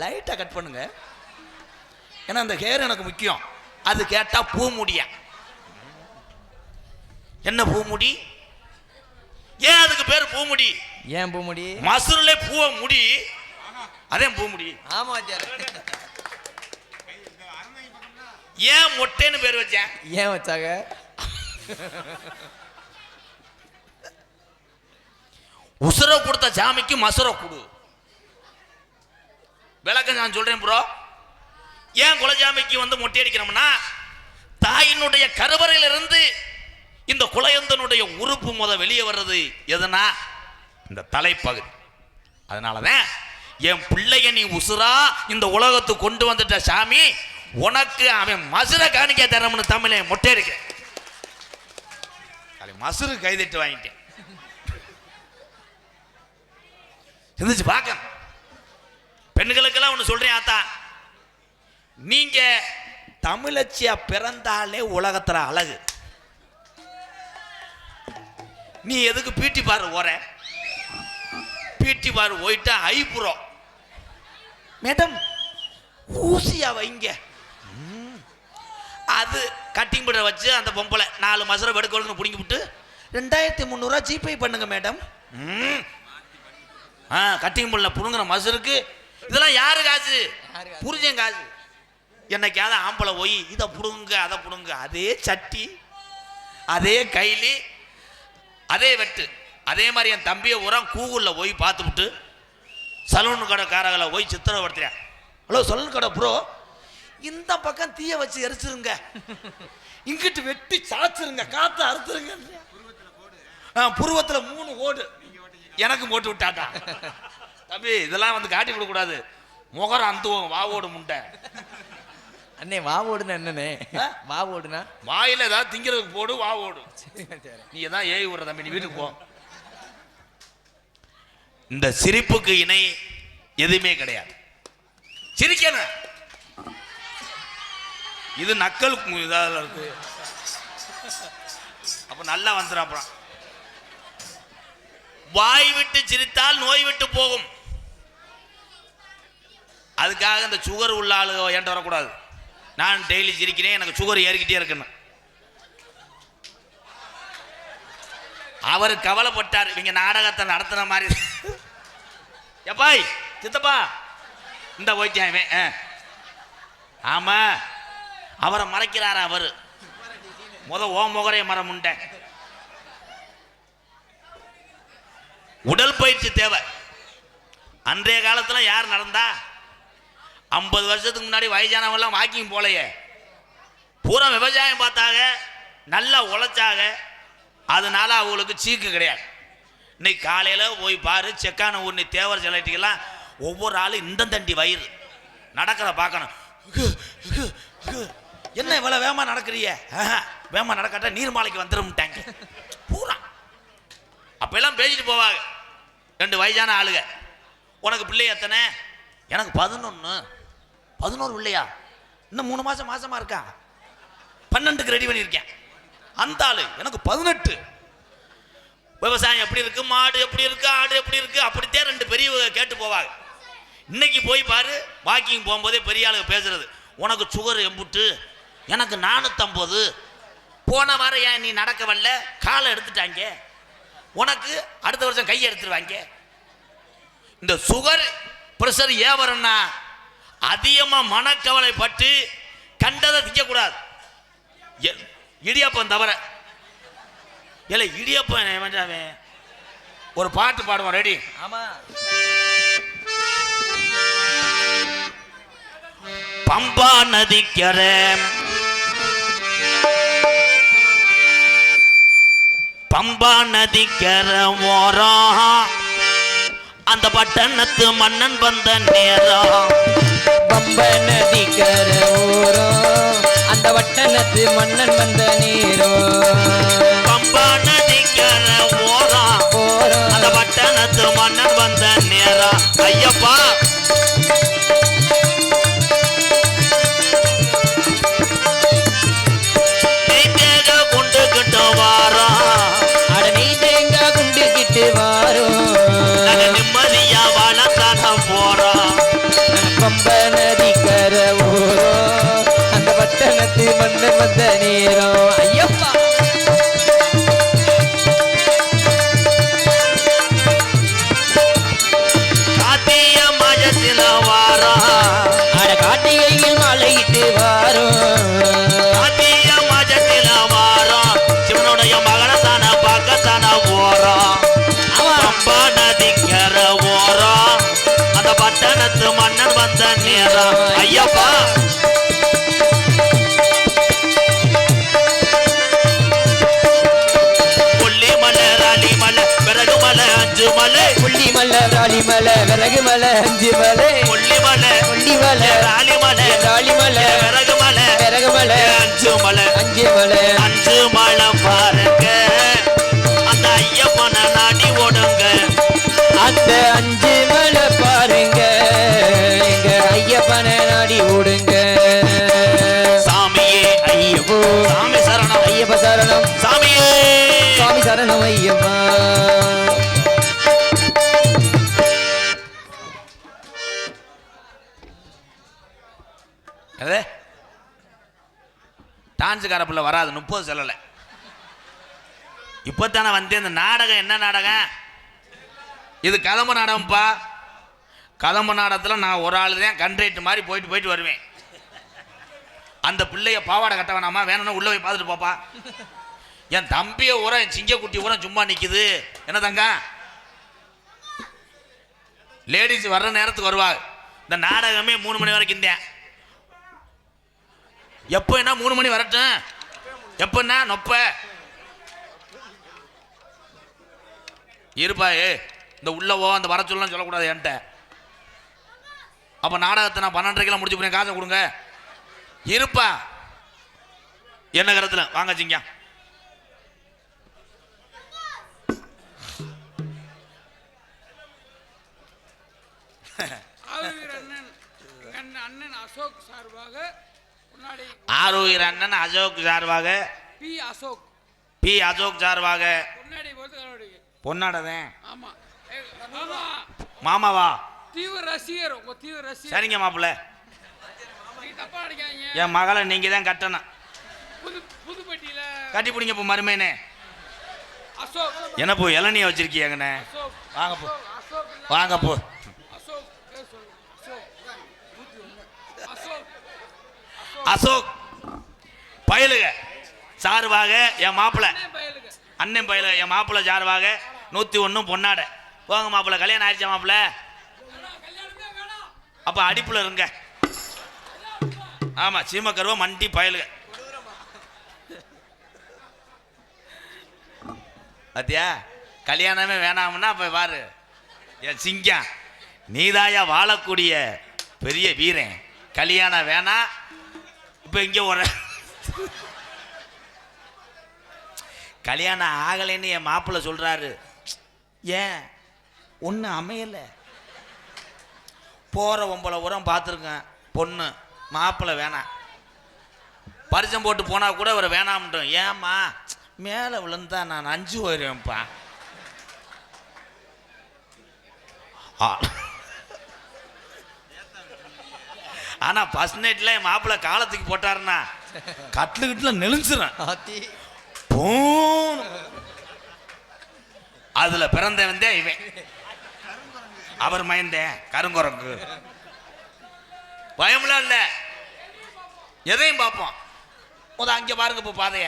லைட்டா கட் பண்ணுங்க, ஏன்னா அந்த ஹேர் எனக்கு முக்கியம். அது கேட்டா பூ முடியா. என்ன பூ முடி? ஏன் அதுக்கு பேர் பூமுடி? ஏன் பூமுடி? மசுருல பூவ முடி, அதே பூமுடி. ஆமா ஏன் மொட்டைன்னு பேர் வச்சேன்? ஏன் வச்சாங்க? உசுர கொடுத்த சாமிக்கு மசுர கொடு. விளக்கம் நான் சொல்றேன் ப்ரோ. ஏன் குலஜாமிக்கு வந்து மொட்டை அடிக்கிறோம்னா, தாயினுடைய கருவறையிலிருந்து இந்த குலயந்தனுடைய உறுப்பு வெளியே வர்றது எதுனா இந்த தலைப்பகுதி. அதனாலதான் என் பிள்ளைய நீ உசுரா இந்த உலகத்துக்கு கொண்டு வந்துட்ட சாமி, உனக்கு அவன் மசுர காணிக்க தரம்னு தமிழை மொட்டை அடிக்க மசுரு கைதிட்டு வாங்கிட்டேன். இருந்துச்சு பார்க்க. பெண்களுக்கெல்லாம் ஒன்று சொல்றேன் ஆத்தா, நீங்க தமிழச்சியா பிறந்தாலே உலகத்துல அழகு. நீ எதுக்கு பீட்டி பாரு ஓர பீட்டி பாரு போயிட்டா ஐப்புறம் மேடம் ஊசியா வைங்க. அது கட்டிங் பட வச்சு அந்த பொம்பளை 4 மசரை வெடுக்கொழுன்னு பிடிங்கி விட்டு 2300 ஜிபே பண்ணுங்க மேடம். கட்டிங் பண்ணல புடுங்குற மசருக்கு இதெல்லாம் யாரு காசு? புரிஞ்சேன் காசு. என்னைக்காவது ஆம்பளை போய் இதை புடுங்க அதை புடுங்க, அதே சட்டி அதே கைலி அதே வெட்டு. அதே மாதிரி என் தம்பியை உரம் கூகுளில் போய் பார்த்துவிட்டு சலூன் கடை காரகளை போய் சித்திரப்படுத்துறேன். ஹலோ சலூன் கடை ப்ரோ, இந்த பக்கம் தீய வச்சு எரிச்சிருங்க, இங்கிட்டு வெட்டி சாச்சிருங்க, காற்று அறுத்துருங்க. புருவத்தில் 3 ஓடு எனக்கு போட்டு விட்டாட்டா. தம்பி இதெல்லாம் வந்து காட்டி கொடுக்க கூடாது. முகரம் அந்துவோம் வாவோடு முண்டை. அண்ணே வா ஓடுனா என்னண்ணே? வா ஓடுனா வாயில ஏதாவது திங்கிறதுக்கு போடு, வா ஓடு. நீ எதான் ஏய் விடுற தம்பி, நீ வீட்டுக்கு போ. இந்த சிரிப்புக்கு இணை எதுவுமே கிடையாது. சிரிக்கணும். இது நக்கல் இதாக இருக்கு. அப்ப நல்லா வந்துடும். அப்புறம் வாய் விட்டு சிரித்தால் நோய் விட்டு போகும். அதுக்காக இந்த சுகர் உள்ள ஆளு என்கிட்ட வரக்கூடாது. நான் டெய்லி சிரிக்கிறேன், எனக்கு சுகர் ஏறிக்கிட்டே இருக்குன்னு. அவர் கவலைப்பட்டார், இவங்க நாடகத்தை நடத்துன மாதிரி. எப்பாய் சித்தப்பா இந்த போய்க்காமே. ஆமா அவரை மறைக்கிறாரா? அவரு ஓ முகரைய மரம் உண்டை. உடல் பயிற்சி தேவை. அன்றைய காலத்துல யார் நடந்தா? 50 வருஷத்துக்கு முன்னாடி வயசானவெல்லாம் வாக்கிங் போலையே, பூரா விவசாயம் பார்த்தாங்க, நல்லா உழைச்சாங்க. அதனால அவங்களுக்கு சீக்கு கிடையாது. இன்னைக்கு காலையில போய் பாரு, செக்கான ஊர்னி தேவர் செலட்டிக்கெல்லாம் ஒவ்வொரு ஆளும் இந்த தண்டி வயிறு நடக்கிற பார்க்கணும். என்ன இவ்வளவு வேகமா நடக்கிறிய? வேகமா நடக்காட்டா நீர்மாலைக்கு வந்துரும்ட்டாங்க பூரா. அப்பெல்லாம் பேசிட்டு போவாங்க 2 வயசான ஆளுங்க. உனக்கு பிள்ளை எத்தனை? எனக்கு 11 இல்லையா? இன்னும் 3 மாசம் மாசமா இருக்கா? 12க்கு ரெடி பண்ணியிருக்கேன். அந்த ஆளு எனக்கு 18. விவசாயம் எப்படி இருக்கு, மாடு எப்படி இருக்கு, ஆடு எப்படி இருக்கு, அப்படித்தான் 2 பெரியவங்க கேட்டு போவாங்க. இன்னைக்கு போய் பாரு, வாக்கிங் போகும்போதே பெரிய ஆளுங்க பேசுறது, உனக்கு சுகர் எம்புட்டு, எனக்கு 450. போன வாரம் ஏன் நீ நடக்க வரல? காலை எடுத்துட்டாங்க. உனக்கு அடுத்த வருஷம் கையை எடுத்துருவாங்க. இந்த சுகர் பிரஷர் ஏன் வரும்னா, அதிகமா மனக்கவலைப்பட்டு கண்டதை திங்கக்கூடாது. இடியாப்பம் தவிர. இல்லை இடியாப்பம் ஒரு பாட்டு பாடுவோம். ரெடி? ஆமா. பம்பா நதிக்கரை பம்பா நதிக்கரை ஓரம் அந்த பட்டணத்து மன்னன் வந்த நேரம். பம்பா நதிக்கரை ஓரம் அந்த பட்டணத்து மன்னன் வந்த நேரம். பம்பா நதிக்கரை ஓரம் அந்த பட்டணத்து மன்னன் வந்த நேரம். ஐயப்பா நிம்மதியா வாழத்தான போறோம். பம்ப நதி கரை ஓரம் அந்த பட்டணத்து மன்னன் வந்த நேரம். ஐயப்பா காத்திய மஜத்தில் வாரம். காட்டிகையில் மலையிட்டு வாரம். அந்த பட்டணத்து மன்னன் வந்த நேரம் ஐயப்பா புள்ளிமலை ராலிமலை விறகு மலை அஞ்சு மலை புள்ளிமலை ராலிமலை விறகு மலை அஞ்சு மலை புள்ளிமலை ராலிமலை விறகு மலை அஞ்சு மலை அஞ்சு மலை பாருங்க அந்த ஐயப்பன நாடி ஓடுங்க அந்த அஞ்சு மலை பாருங்க எங்க ஐயப்பன நாடி ஓடுங்க சாமியே ஐயப்போ சாமி சரணம் ஐயப்ப சரணம் சாமியே சாமி சரணம் ஐயப்பா டான்ஸுக்கார பிள்ளை வராது 30 சொல்லலை இப்போத்தானே வந்து இந்த நாடகம் என்ன நாடகம் இது கதம்ப நாடகம்ப்பா கதம்ப நாடகத்தில் நான் ஒரு ஆள் தான் கண்ட்ரேட்டு மாதிரி போயிட்டு வருவேன் அந்த பிள்ளைய பாவாடை கட்ட வேணாமா வேணும்னா உள்ளே போய் பார்த்துட்டு போப்பா என் தம்பியை ஊரம் என் சிங்கக்குட்டி ஊரம் சும்மா நிற்குது என்ன தங்க லேடிஸ் வர்ற நேரத்துக்கு வருவாங்க இந்த நாடகமே 3 மணி வரைக்கும் தான் எப்போ என்ன 3 மணி வரட்டும் எப்பன்னா நொப்ப இருப்பா இந்த உள்ளவோ அந்த வர சொல்லலாம் சொல்லக்கூடாது என்கிட்ட அப்போ நாடகத்தை நான் 12:30 முடிச்சு போறேன் காசை கொடுங்க இருப்பா என்ன கருத்துல வாங்க சிங்க அண்ணன் அசோக் சார்பாக ஆரூர் அண்ணன் அசோக் சார்பாக பி அசோக் சார்பாக பொன்னாடதேன் மாமாவா தீவிர ரசிகர் உங்க தீவிர ரசிகர் சரிங்க மாப்பிள்ள தப்பா நினைக்காதீங்க என் மகளை நீங்க தான் கட்டணும் புதுப்பட்டியில கட்டி பிடிங்க இப்போ மருமேனே அசோக் என்ன போ இளநிய வச்சிருக்கீங்கண்ணே வாங்க போ வாங்க போ அசோக் பயலுக சார்பாக என் மாப்பிள்ள அண்ணன் பயலுக என் மாப்பிள்ள சார்பாக 101 பொன்னாடை போங்க மாப்பிள்ள கல்யாணம் ஆயிடுச்சா மாப்பிள்ள அப்ப அடிப்புல இருங்க ஆமா சீமக்கருவ மண்டி பயலுக பாத்தியா கல்யாணமே வேணாம்னா அப்ப பாரு என் சிங்கம் நீதாயா வாழக்கூடிய பெரிய வீரன் கல்யாணம் வேணாம் இப்ப இங்க ஒரு கல்யாணம் ஆகலைன்னு என் மாப்பிள்ள சொல்றாரு ஏன் ஒண்ணு அமையல போற 9 உரம் பார்த்துருக்கேன் பொண்ணு மாப்பிள்ள வேணாம் பரிசம் போட்டு போனா கூட ஒரு வேணாம்ட்டோம் ஏம்மா மேலே விழுந்தா நான் 5 வருவேன்ப்பா ஆனா ஃபர்ஸ்ட் நைட்ல என் மாப்பிள்ள காலத்துக்கு போட்டாருன்னா கட்லுக்கிட்டுல நெளிஞ்சிடும் அதுல பிறந்தவன் தான் இவன் அவர் மயந்தேன் கருங்குரங்கு பயம்லாம் இல்ல எதையும் பார்ப்போம் அங்க பாருங்க இப்போ பாதைய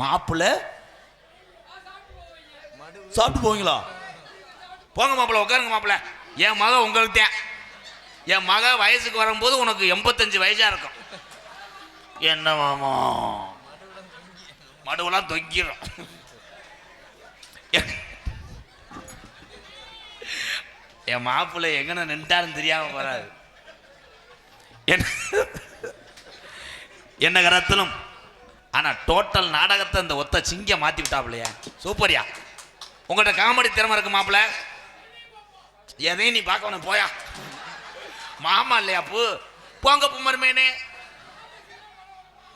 மாப்பிள்ள சாப்பிட்டு போவீங்களா போங்க மாப்பிள்ள உட்காருங்க மாப்பிள்ள என் மக உங்களுக்கு தான் என் மக வயசுக்கு வரும்போது உனக்கு 85 வயசா இருக்கும் என்ன மாமா மடுவெல்லாம் தொங்கிடும் என் மாப்பிள்ளை எங்கன நின்றாருன்னு தெரியாம போறாரு என்ன கரத்திலும் ஆனா டோட்டல் நாடகத்தை இந்த ஒத்த சிங்க மாத்தி விட்டாப்லையா சூப்பரியா உங்கள்கிட்ட காமெடி திறமை இருக்கு மாப்பிள்ள எதையும் நீ பார்க்கணும் போயா மாமா இல்லையா போங்க மருமேனே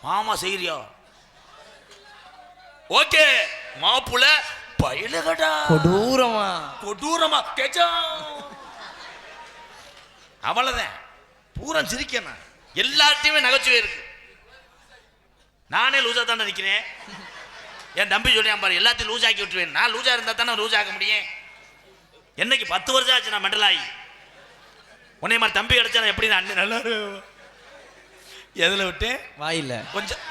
மாமா செய்யறியா ஓகே மாப்புல பயிலுகடா கொடூரமா கேச்சா அவ்வளவுதான் பூரா சிரிக்கணும் எல்லாத்தையுமே நகைச்சுவை இருக்கு நானே லூசா தானே நிற்கிறேன் என் தம்பி சொல்லியான் பாரு எல்லாத்தையும் லூஸ் ஆக்கி விட்டுருவேன் நான் லூசா இருந்தா தானே லூஸ் ஆக்க முடியும் என்னைக்கு 10 வருஷம் ஆச்சு நான் மெண்டலாகி உன்னை மாதிரி தம்பி கிடைச்சா எப்படி நான் அண்ணன் நல்லா எதுல விட்டு வாயில கொஞ்சம்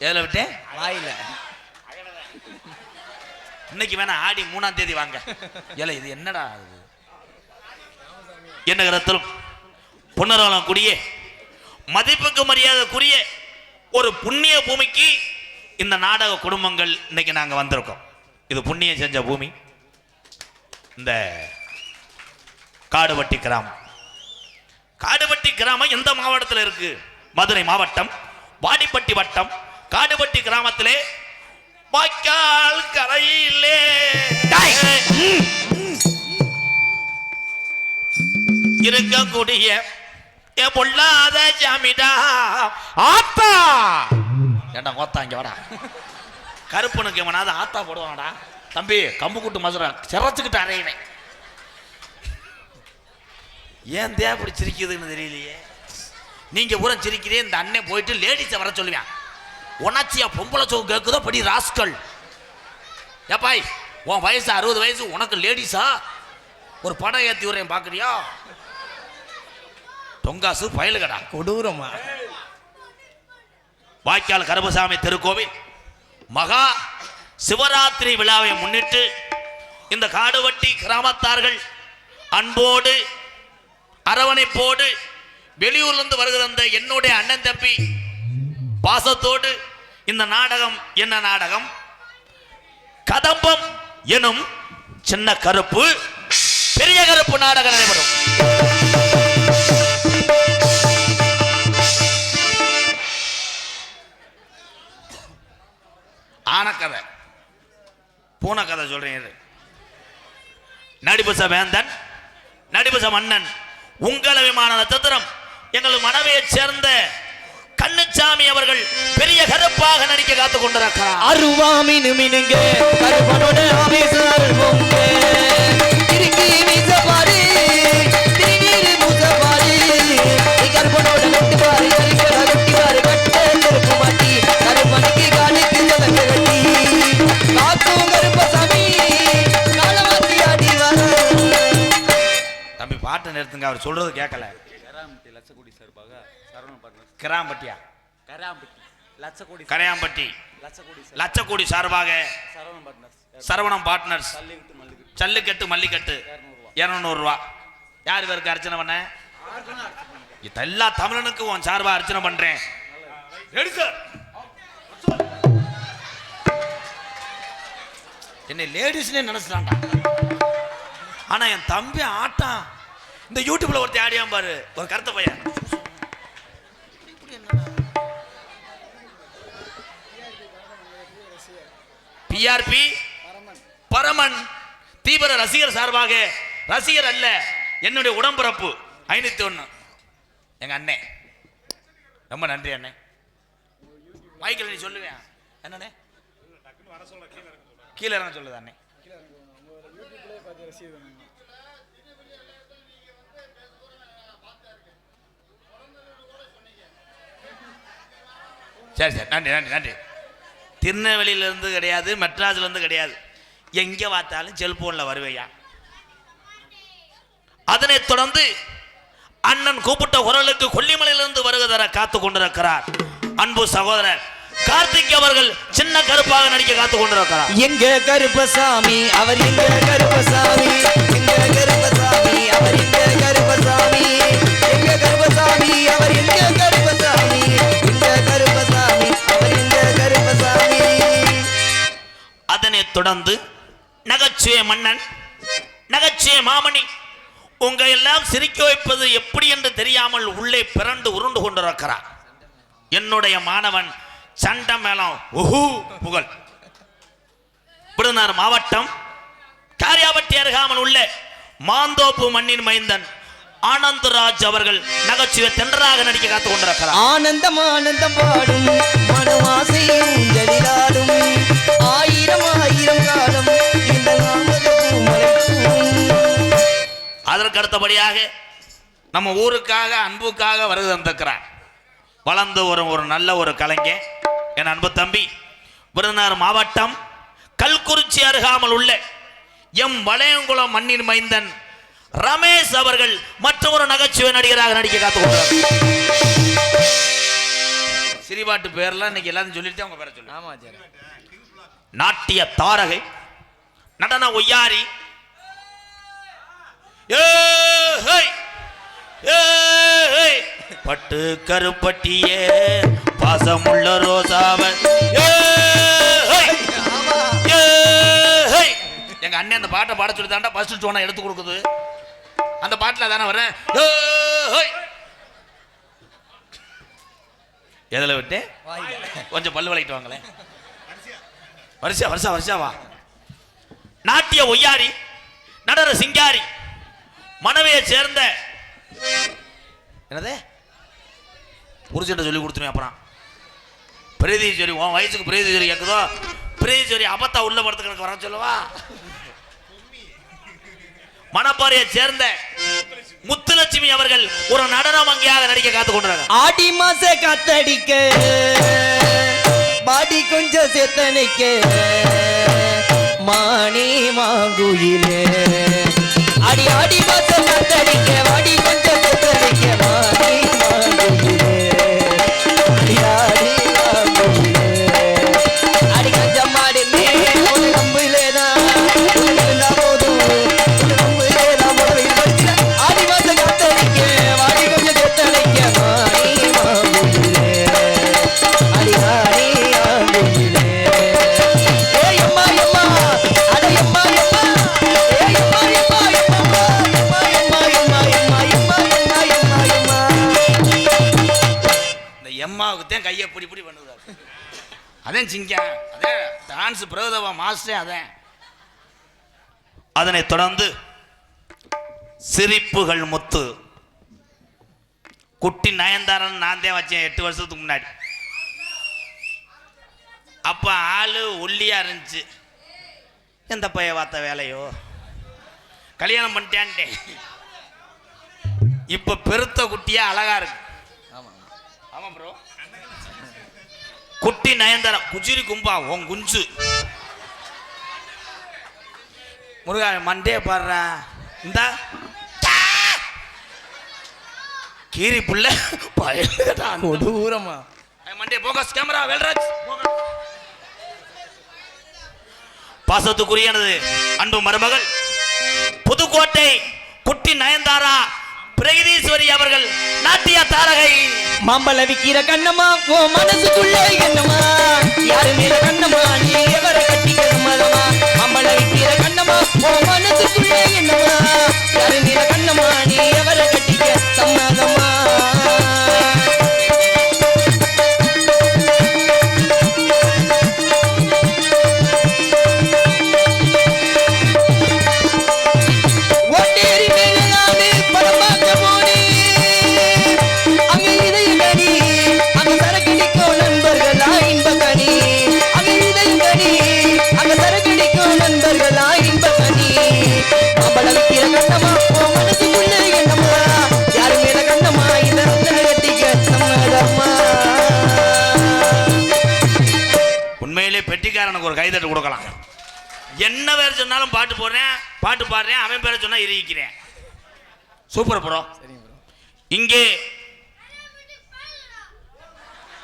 எதுல விட்டு வாயில இன்னைக்கு வேணா ஆடி 3ஆம் தேதி வாங்க. ஏல இது என்னடா இது? என்னகரத்திலும் புனராலம் கூடிய மதிப்புக்கு மரியாதைக்குரிய ஒரு புண்ணிய பூமிக்கு இந்த நாடக குடும்பங்கள் இன்னைக்கு நாங்க வந்திருக்கோம். இது புண்ணியம் செஞ்ச பூமி. இந்த காடுவட்டி கிராமம். காடுவட்டி கிராமம் எந்த மாவட்டத்தில் இருக்கு? மதுரை மாவட்டம், வாடிப்பட்டி வட்டம், காடுவட்டி கிராமத்திலே வாய்க்கால் கரையிலே இருக்கக்கூடிய பொல்லாத ஜாமிடா ஆத்தா. ஏண்டா கோத்தா இங்க வாடா. கருப்பனுக்கு எவனாவது ஆத்தா போடுவாங்கடா. தம்பி கம்பு கூட்டு மசுரா சிறச்சுக்கிட்டு அறையினேன். ஏன் தே அப்படி சிரிக்குதுன்னு தெரியலையே. நீங்க பூரா சிரிக்கிறே. இந்த அண்ணன் போயிட்டு லேடிஸை வர சொல்லுவேன். உணர்ச்சியா பொம்பளை சோக்கு கேட்குதோ படி ராஸ்கல். ஏப்பாய் உன் வயசு 60 வயசு, உனக்கு லேடிஸா? ஒரு படம் ஏற்றி விடுறேன் பார்க்குறியா? தொங்காசு பயலுகடா கொடூரமா. வாய்க்கால் கருப்பசாமி திருக்கோவில் மகா சிவராத்திரி விழாவை முன்னிட்டு இந்த காடுவட்டி கிராமத்தார்கள் அன்போடு அரவணைப்போடு வெளியூர்லேருந்து வருகிற என்னுடைய அண்ணன் தம்பி பாசத்தோடு இந்த நாடகம் என்ன நாடகம்? கதம்பம் எனும் சின்ன கருப்பு பெரிய கருப்பு நாடகம் நடைபெறும். ஆனக்கதை பூனக்கதை சொல்றீங்க. நடிபச வேந்தன் நடிபச மன்னன் உங்கள விமான நட்சத்திரம் எங்கள் மனைவியை சேர்ந்த கண்ணுச்சாமி அவர்கள் பெரிய கருப்பாக நடிக்க காத்துக் கொண்டிருக்கிறார். அருவாமினு மினுங்க கருப்பனோட ஆவேசர் பொங்க திருக்கி மீசபாரி திருநீரு மூசபாரி கருப்பனோட கட்டுபாரி கரிக்கடா கட்டிவாரு கட்ட கருப்பு மாட்டி கருப்பனுக்கு காலுக்கு ஜலங்க கட்டி காக்கும் கருப்பசாமி காலமாத்தி ஆடி வர. தம்பி பாட்டு நிறுத்துங்க. அவர் சொல்றது கேட்கல. கராம்பட்டி லட்சக்கோடி சார்பாக சரவணன் பார்ட்னர்ஸ். கிராம்பட்டியா? கராம்பட்டி லட்சக்கோடி கரையாம்பட்டி லட்சக்கோடி லட்சக்கோடி சார்பாக சரவணன் பார்ட்னர்ஸ். சரவணம் பார்ட்னர்ஸ் தள்ளிவிட்டு மல்லிகிட்டு ஜல்லிக்கட்டு மல்லிக்கட்டு 200 ரூபா. யார் பேருக்கு அர்ச்சனை பண்ண? எல்லா தமிழனுக்கும் உன் சார்பா அர்ச்சனை பண்றேன். என்னை லேடிஸ்னே நினைச்சிட்டான்டா. ஆனா என் தம்பி ஆட்டான். இந்த யூடியூப்ல ஒருத்தர் ஆடியாம் பாரு, ஒரு கருத்த பையன். பிஆர்பி பரமன் தீவிர ரசிகர் சார்பாக, ரசிகர் அல்ல என்னுடைய உடம்பிறப்பு 501 எங்க அண்ணே. ரொம்ப நன்றி அண்ணே. மைக்கில் நீ சொல்லுவேன் என்னண்ணே? கீழே இறங்க சொல்லுது அண்ணே. சரி சரி நன்றி நன்றி நன்றி. திருநெல்வேலியிலேருந்து கிடையாது, மெட்ராஸ்லேருந்து கிடையாது, எங்கே பார்த்தாலும் செல்போனில் வருவையா. அதனைத் தொடர்ந்து அண்ணன் கூப்பிட்ட குரலுக்கு கொல்லிமலையிலிருந்து வருவதர காத்து கொண்டிருக்கிறார் அன்பு சகோதரர் கார்த்திக் அவர்கள். சின்ன கருப்பாக நடிக்க காத்து கொண்டிருக்கிறார். எங்க கருப்பசாமி அவர் எங்க கருப்பசாமி, எங்க கருப்பசாமி அவர் எங்க கருப்பசாமி, எங்க கருப்பசாமி அவர் எங்க கருப்பசாமி, எங்க கருப்பசாமி அவர் எங்க கருப்பசாமி. அதனைத் தொடர்ந்து நகைச்சுவை மன்னன் நகைச்சுவை மாமணி உங்க எல்லாம் சிரிக்க வைப்பது எப்படி என்று தெரியாமல் உள்ளே பிறண்டு உருண்டு கொண்டிருக்கிறார் என்னுடைய மாணவன் சண்ட மேளம் புகழ். விருதுநகர் மாவட்டம் காரியாபட்டி அருகாமல் உள்ள மாந்தோப்பு மண்ணின் மைந்தன் ஆனந்தராஜ் அவர்கள் நகைச்சுவை தென்றராக நடிக்க காத்துக் கொண்டிருக்கிறார். ஆனந்தம் ஆனந்தம் பாடும் மனவாசையும் ஜலிலாடும் ஆயிரம் ஆயிரம் காலம் இந்த அதற்கு அடுத்தபடியாக நம்ம ஊருக்காக அன்புக்காக வருகை தந்திருக்கிறார் வளர்ந்து ஒரு நல்ல ஒரு கலைஞர் என் அன்பு தம்பி விருதுநகர் மாவட்டம் கல்குறிச்சி அருகாமல் உள்ள எம் வளையங்குளம் மண்ணின் மைந்தன் ரமேஷ் அவர்கள் மற்றொரு நகைச்சுவை நடிகராக நடிக்க காத்துக்கொண்டார். சிறிபாட்டு பேர்லாம் இன்னைக்கு எல்லாரும் சொல்லிட்டு அவங்க பேரை சொல்லு. நாட்டிய தாரகை நடன ஒய்யாரி ஏய் ஏய் பட்டு கருப்பட்டியே பாசமுள்ள ரோசாவன் எங்க அண்ணன் அந்த பாட்டை பாட சொல்லி தாண்டா ஃபர்ஸ்ட் டோனை எடுத்து கொடுக்குது. அந்த பாட்டில் தானே வரேன். எதில் விட்டு கொஞ்சம் பல்லு விளக்கிட்டு வாங்களேன். வருஷா நாட்டிய ஒய்யாரி நடர சிங்காரி மனைவியை சேர்ந்த என்னது புருஷன் சொல்லி கொடுத்துருவேன். அப்புறம் பிரீதீஸ்வரி உன் வயசுக்கு பிரீதீஸ்வரி கேட்குதோ பிரீதீஸ்வரி அபத்தா உள்ள படத்துக்கு வர சொல்லவா. மணப்பாறையை சேர்ந்த முத்துலட்சுமி அவர்கள் ஒரு நடனம் அங்கேயாக நடிக்க காத்து கொண்டாங்க. ஆடி மாச காத்தடிக்க பாடி கொஞ்சம் சேத்தனைக்க மானே மாங்குயிலே அடி ஆடி மாச காத்தடிக்க வாடி கொஞ்சம் சேத்தனைக்க மானே மாங்குயிலே அடி ஆடி மாங்குயிலே அடி கொஞ்சம் மாடி ஒரு நம்பிலேதான் இருந்தா போதும் நம்பிலேதான் முதலில் படிச்ச ஆடி மாச காத்தடிக்க வாடி கொஞ்சம் சேத்தனைக்க மானே மாங்குயிலே அடி ஆடி மாங்குயிலே ஏய் அம்மா அம்மா அட அம்மா அம்மா ஏய் அம்மா அம்மா அம்மா அம்மா அம்மா அம்மா அம்மா அம்மா இந்த எம்மாவுக்கு தான் கையை பிடி பண்ணுவார். அதான் சிங்கம், அதான் டான்ஸ் பிரதவ மாஸ்டரே அதான். அதனை தொடர்ந்து சிரிப்புகள் முத்து குட்டி நயன்தாரன் நான் தான் வச்சேன் 8 வருஷத்துக்கு முன்னாடி. அப்ப ஆளு ஒல்லியா இருந்துச்சு. எந்த பைய பார்த்த வேலையோ கல்யாணம் பண்ணிட்டேன்ட்டேன். இப்ப பெருத்த குட்டியா அழகா இருக்கு. ஆமா ப்ரோ. குட்டி நயன்தாரா குஜிரி கும்பா உன் குஞ்சு முருகா மண்டே பாடுறா இந்த கீரி புள்ள தூரமா மண்டே போகஸ் கேமரா வேல்ராஜ். பாசத்துக்குரியனது அன்பு மருமகள் புதுக்கோட்டை குட்டி நயன்தாரா பிரகதீஸ்வரி அவர்கள் நாட்டிய தாரகை. மாம்பழ விக்கிற கண்ணம்மா ஓ மனசுக்குள்ள என்னம்மா யாரு மேல கண்ணம்மா நீ எவரை கட்டிக்க சம்மதமா மாம்பழ விக்கிற கண்ணம்மா ஓ மனசுக்குள்ள என்னம்மா யாரு மேல கண்ணம்மா நீ எவரை கட்டிக்க சம்மதமா ஒட்டேரி மேல நானே படம் பார்க்க போனேன் அங்க இதயம் கனி அங்க சரக்கடிக்கும் நண்பர்களா இன்ப கனி அங்க இதயம் கனி அங்க சரக்கடிக்கும் நண்பர்களா இன்ப கனி மாம்பழ விக்கிற கண்ணம்மா ஓ மனசுக்குள்ள என்னம்மா யாரு மேல கண்ணம்மா இதை கட்டிக்க சம்மதமா. உண்மையிலே பெட்டிக்காரனுக்கு ஒரு கைதட்டு கொடுக்கலாம். என்ன பேர் சொன்னாலும் பாட்டு போடுறேன் பாட்டு பாடுறேன் அவன் பேரை சொன்னா இருக்கிறேன். Super bro. இங்கே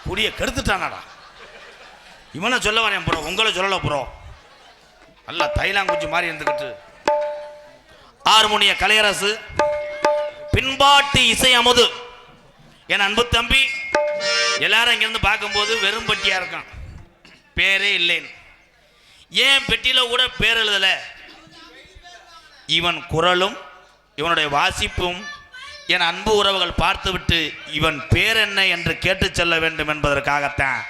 குடிய கெடுத்துட்டானாடா இவனை சொல்ல வரேன் ப்ரோ, உங்களை சொல்லல ப்ரோ. நல்லா தைலாங்குச்சி மாதிரி இருந்துக்கிட்டு ஹார்மோனிய கலையரசு பின்பாட்டு இசை அமுது என் அன்பு தம்பி. எல்லாரும் இங்கிருந்து பார்க்கும்போது வெறும் பெட்டியா இருக்கான், பேரே இல்லைன்னு. ஏன் பெட்டியில கூட பேர் எழுதல? இவன் குரலும் இவனுடைய வாசிப்பும் என் அன்பு உறவுகள் பார்த்துவிட்டு இவன் பேர் என்ன என்று கேட்டு செல்ல வேண்டும் என்பதற்காகத்தான்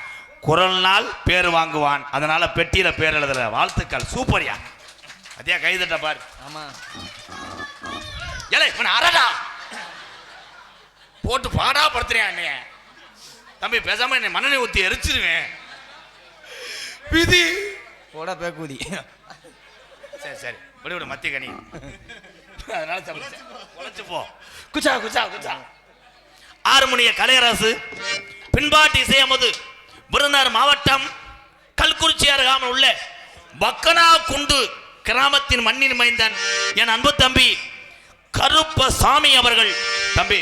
குரல்னால் பேர் வாங்குவான். அதனால பெட்டியில பேர் எழுதல. வாழ்த்துக்கள், சூப்பர்யா. அதே கைதட்ட பாரு. ஆமா ஏலே இவன் அரடா போட்டு பாடா படுத்துறியா என்னைய தம்பி. பேசாம என்னை மண்ணெண்ணை ஊத்தி எரிச்சிருவேன். விதி போட பேக்கூதி. சரி சரி விடு விடு மத்திய கனி. அதனால உழைச்சு போ. குச்சா குச்சா குச்சா. ஹார்மோனிய கலையரசு பின்பாட்டு இசையமது விருதுநகர் மாவட்டம் கல்குறிச்சி அருகாமல் உள்ள பக்கனா குண்டு கிராமத்தின் மண்ணின் மைந்தன் என் அன்பு தம்பி கருப்பசாமி அவர்கள். தம்பி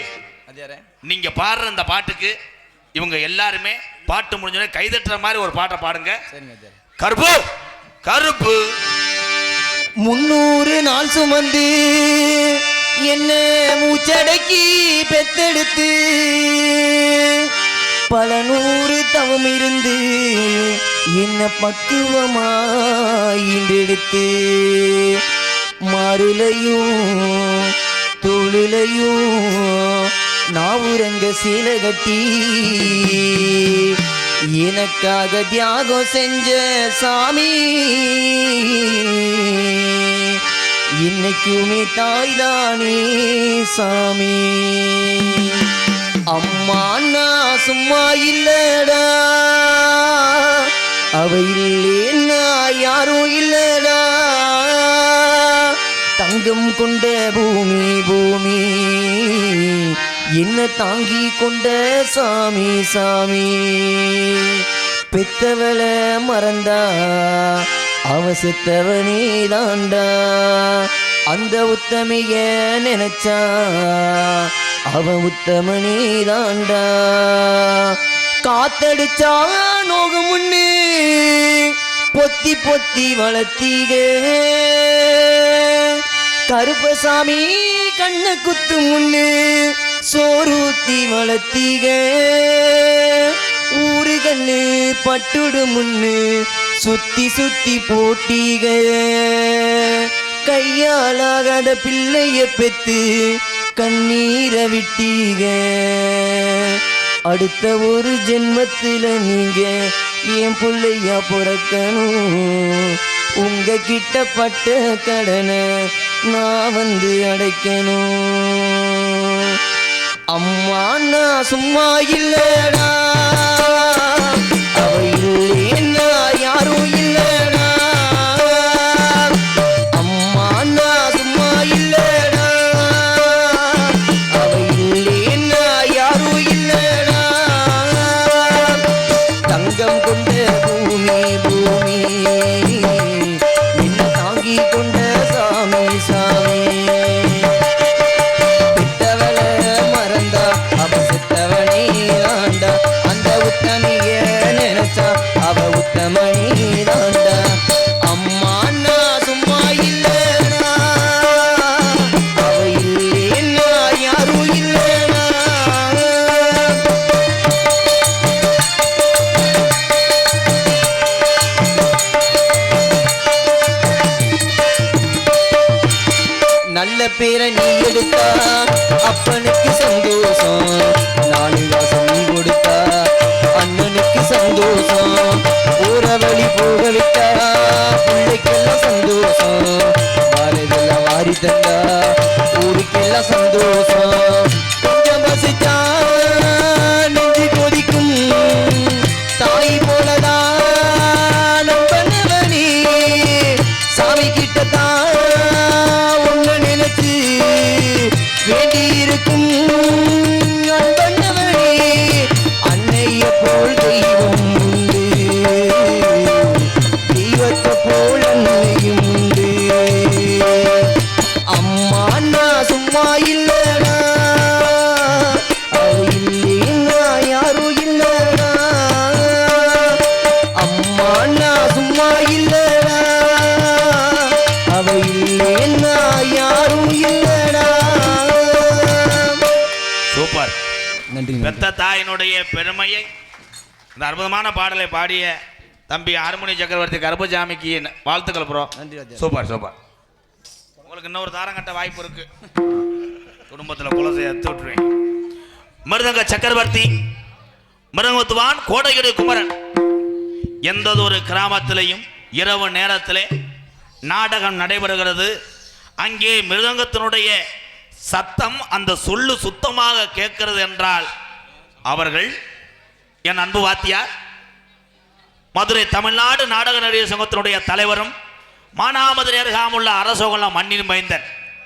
நீங்க பாடுற இந்த பாட்டுக்கு இவங்க எல்லாருமே பாட்டு முடிஞ்சோடனே கைதட்டுற மாதிரி ஒரு பாட்டை பாடுங்க. கருப்பு கருப்பு 300 நாள் சுமந்து என்ன மூச்சடக்கி பெத்தெடுத்து பல 100 தவம் இருந்து என்ன பக்குவமாயிண்டெடுத்து மாறுலையும் தோளுலையும் நாவுரங்க சீலை கட்டி எனக்காக தியாகம் செஞ்ச சாமி இன்னைக்குமே தாய்தானே சாமி. அம்மா நான் சும்மா இல்லடா, அவ இல்லேன்னா யாரும் இல்லடா. தங்கம் கொண்ட பூமி பூமி என்ன தாங்கி கொண்ட சாமி சாமி. பெத்தவளை மறந்தா அவ செத்தவனே தாண்டா. அந்த உத்தமைய நினைச்சா அவ உத்தமனே தாண்டா. காத்தடிச்சா நோகு முன்னு பொத்தி பொத்தி வளர்த்தீக. கருப்பசாமி கண்ண குத்து முன்னு சோறுத்தி வளர்த்தீக. ஊரு கண்ணு பட்டுடு முன்னு சுத்தி சுத்தி போட்டீக. கையாலாகாத பிள்ளைய பெத்து கண்ணீரை விட்டீக. அடுத்த ஒரு ஜென்மத்தில் நீங்க என் பிள்ளையா பிறக்கணும். உங்க கிட்ட பட்ட கடனை நான் வந்து அடைக்கணும். அம்மா நான் சும்மா இல்லடா, அவ இல்லேன்னா யாரும் இல்லடா. அம்மா நான் சும்மா இல்லடா, அவ இல்லேன்னா யாரும் இல்லடா. தங்கம் கொண்ட பூமி பூமி என்ன தாங்கி கொண்ட சாமி சாமி. பெத்தவளை மறந்தா அவ செத்தவனே ஆண்டா. அந்த உத்தமிய நினைச்சா அவ உத்தமனே தாண்டா. அம்மா நான் சும்மா இல்லடா, அவ இல்லேன்னா யாரும் இல்லடா. நல்ல பேரை நீ எடுத்தா அப்பனுக்கு சந்தோஷம். 4 காசம் நீ கொடுத்தா அண்ணனுக்கு சந்தோஷம். போற வழி போக விட்டா பிள்ளைக்கெல்லாம் சந்தோஷம். வாரதெல்லாம் வாரி தந்தா ஊருக்கெல்லாம் சந்தோஷம். கொஞ்சம் பசிச்சா நெஞ்சு கொதிக்கும் தாய் போலதான் நம்பனவனே. சாமி கிட்டத்தான் வேண்டி இருக்கும் அன்பனவனே. அன்னைய போல் தெய்வம் உண்டு, தெய்வத்தை போல் அன்னையும் உண்டு. அம்மா நான் சும்மா இல்லடா, அவ இல்லேன்னா யாரும் இல்லடா. அம்மா நான் சும்மா இல்லடா, அவ இல்லேன்னா யாரும் இல்லடா. சூப்பர். நன்றி. பெத்த தாயினுடைய பெருமையை இந்த அற்புதமான பாடலை பாடிய தம்பி ஹார்மோனி சக்கரவர்த்தி கருப்பசாமிக்கு வாழ்த்துக்கள் ப்ரோ. நன்றி ராஜா. Super super. உங்களுக்கு இன்னொரு தாரங்கட்ட வாய்ப்பு இருக்கு. குடும்பத்தில் குலசை எடுத்து விட்டுருவேன். மிருதங்க சக்கரவர்த்தி மிருதங்கத்துவான் கோடையுடைய குமரன். எந்த ஒரு கிராமத்திலையும் இரவு நேரத்திலே நாடகம் நடைபெறுகிறது. அங்கே மிருதங்கத்தினுடைய சத்தம் அந்த சொல்லு சுத்தமாக கேட்கிறது என்றால் அவர்கள் என் அன்பு வாத்தியார் மதுரை தமிழ்நாடு நாடக நடிகர் சங்கத்தினுடைய தலைவரும் மானாமதுரை அருகாமுள்ள அரசோகலம் மண்ணின் மைந்தன்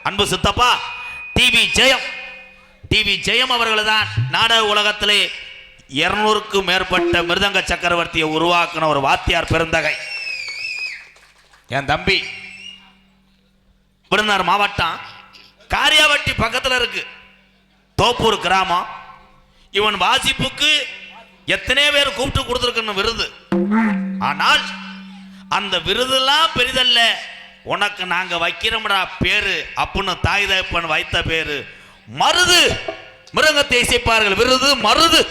அன்பு சித்தப்பா டிவி ஜெயம் அவர்கள் தான் நாடக உலகத்திலே 200க்கும் மேற்பட்ட மிருதங்க சக்கரவர்த்தியை உருவாக்கின ஒரு வாத்தியார் பெருந்தகை. என் தம்பி விருதுநகர் மாவட்டம் காரியாவட்டி பக்கத்தில் இருக்கு தோப்பூர் கிராமம். இவன் வாசிப்புக்கு எத்தனை பேர் கூப்பிட்டு கொடுத்துருக்கணும் விருது. ஆனால் அந்த விருதெல்லாம் பெரிதல்ல. உனக்கு நாங்க வைக்கிறோம்டா பேரு அப்படின்னு தாய் தகப்பன் வைத்த பேரு மருது. மிருகத்தை இசைப்பார்கள் விருது மருது.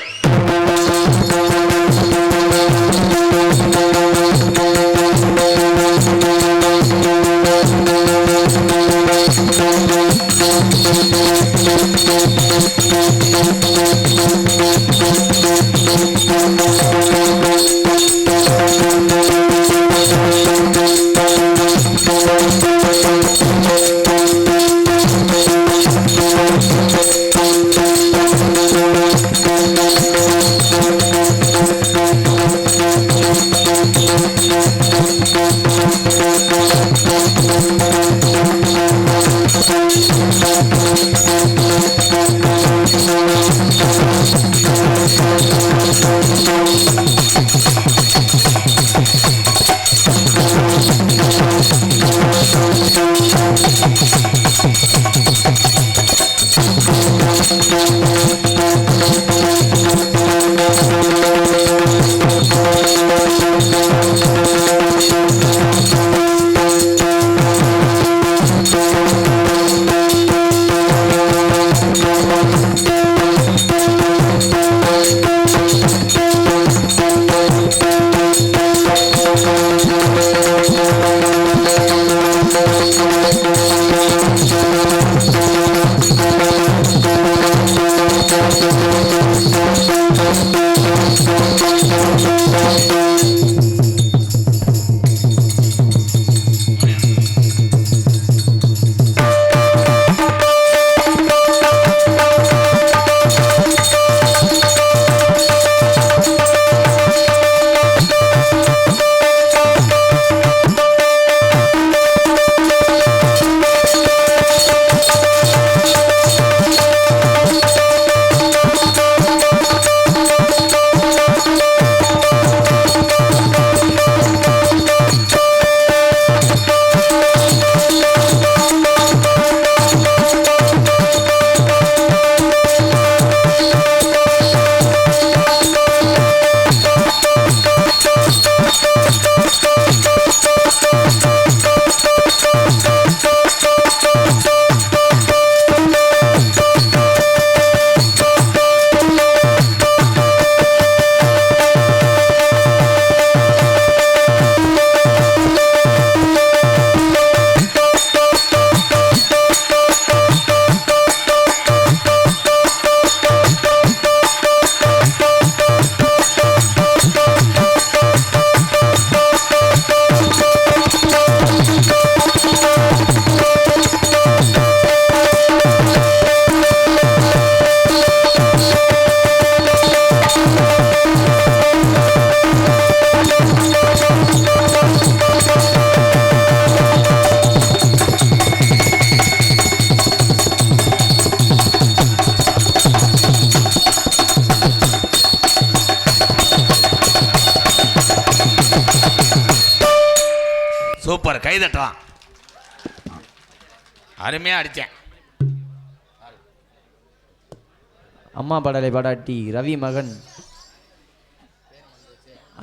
சூப்பர், கை தட்டலாம். அருமையா அடிச்சேன். அம்மா பாடலை பாடாட்டி ரவி மகன்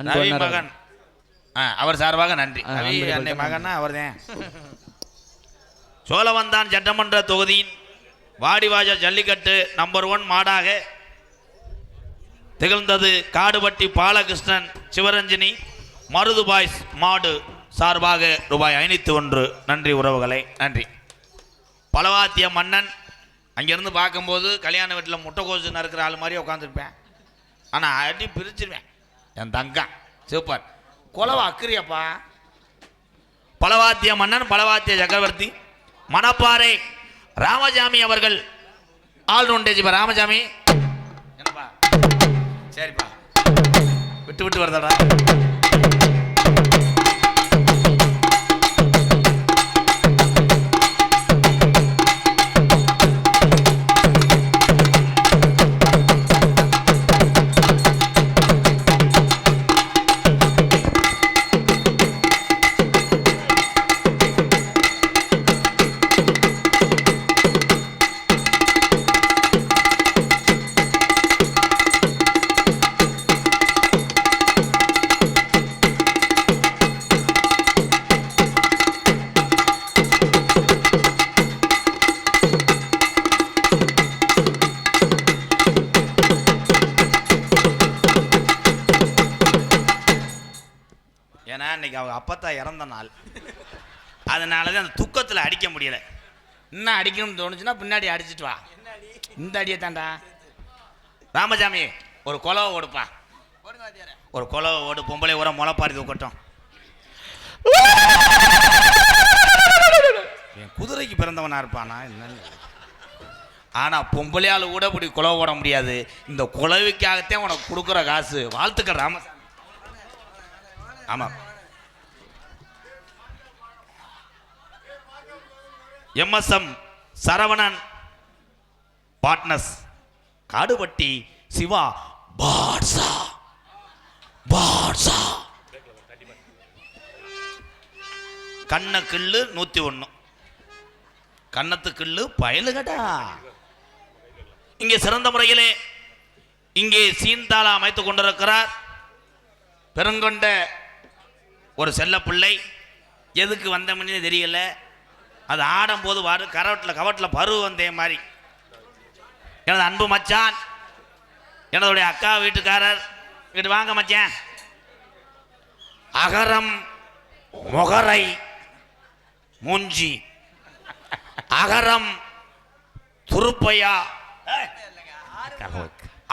ரவி மகன் அவர் சார்பாக நன்றி. ரவி அன்னை மகன்னா அவர்தான். சோழவந்தான் சட்டமன்ற தொகுதியின் வாடிவாசல் ஜல்லிக்கட்டு நம்பர் 1 மாடாக திகழ்ந்தது காடுபட்டி பாலகிருஷ்ணன் சிவரஞ்சனி மருது பாய்ஸ் மாடு சார்பாக ரூபாய் 501. நன்றி உறவுகளை, நன்றி. பலவாத்திய மன்னன் அங்கேருந்து பார்க்கும்போது கல்யாண வீட்டில் முட்டைக்கோசு நறுக்கிற ஆள் மாதிரி உட்காந்துருப்பேன். ஆனால் அடி பிரிச்சிருவேன். என் தங்கம் சூப்பர். கொலவா அக்கிரியப்பா. பலவாத்திய மன்னன் பலவாத்திய சக்கரவர்த்தி மணப்பாறை ராமசாமி அவர்கள் ஆல்ரவுண்டேஜ். ராமசாமி என்னப்பா, சரிப்பா, விட்டு விட்டு வருதடா. இன்னைக்கு அவங்க அப்பத்தா இறந்த நாள், அதனால தான் அந்த துக்கத்தில் அடிக்க முடியல. இன்னும் அடிக்கணும்னு தோணுச்சுன்னா பின்னாடி அடிச்சிட்டு வா. இந்த அடியை தாண்டா ராமசாமி, ஒரு குலவை ஓடுப்பா, ஒரு குலவை ஓடு. பொம்பளை உரம் முளைப்பாரி தூக்கட்டும். என் குதிரைக்கு பிறந்தவனா இருப்பானா என்னன்னு. ஆனால் பொம்பளையால் கூட இப்படி குலவை ஓட முடியாது. இந்த குலவிக்காகத்தான் உனக்கு கொடுக்குற காசு. வாழ்த்துக்கள் ராமசாமி. ஆமாம், எம்எஸ்எம் சரவணன் பார்ட்னர்ஸ், காடுபட்டி சிவா பாட்ஸா பாட்ஸா. கண்ண கிள்ளு 101, கண்ணத்து கிள்ளு பயலுகடா. இங்கே சிறந்த முறையிலே இங்கே சீன்தாளா அமைத்துக் கொண்டிருக்கிறார் பெருங்கொண்ட ஒரு செல்ல பிள்ளை. எதுக்கு வந்தோம்னே தெரியல. அது ஆடும்போது கவட்டில் பருவ வந்தே மாதிரி. எனது அன்பு மச்சான், எனதுடைய அக்கா வீட்டுக்காரர், இங்கிட்டு வாங்க மச்சான். அகரம் மொகரை மூஞ்சி, அகரம் துருப்பையா,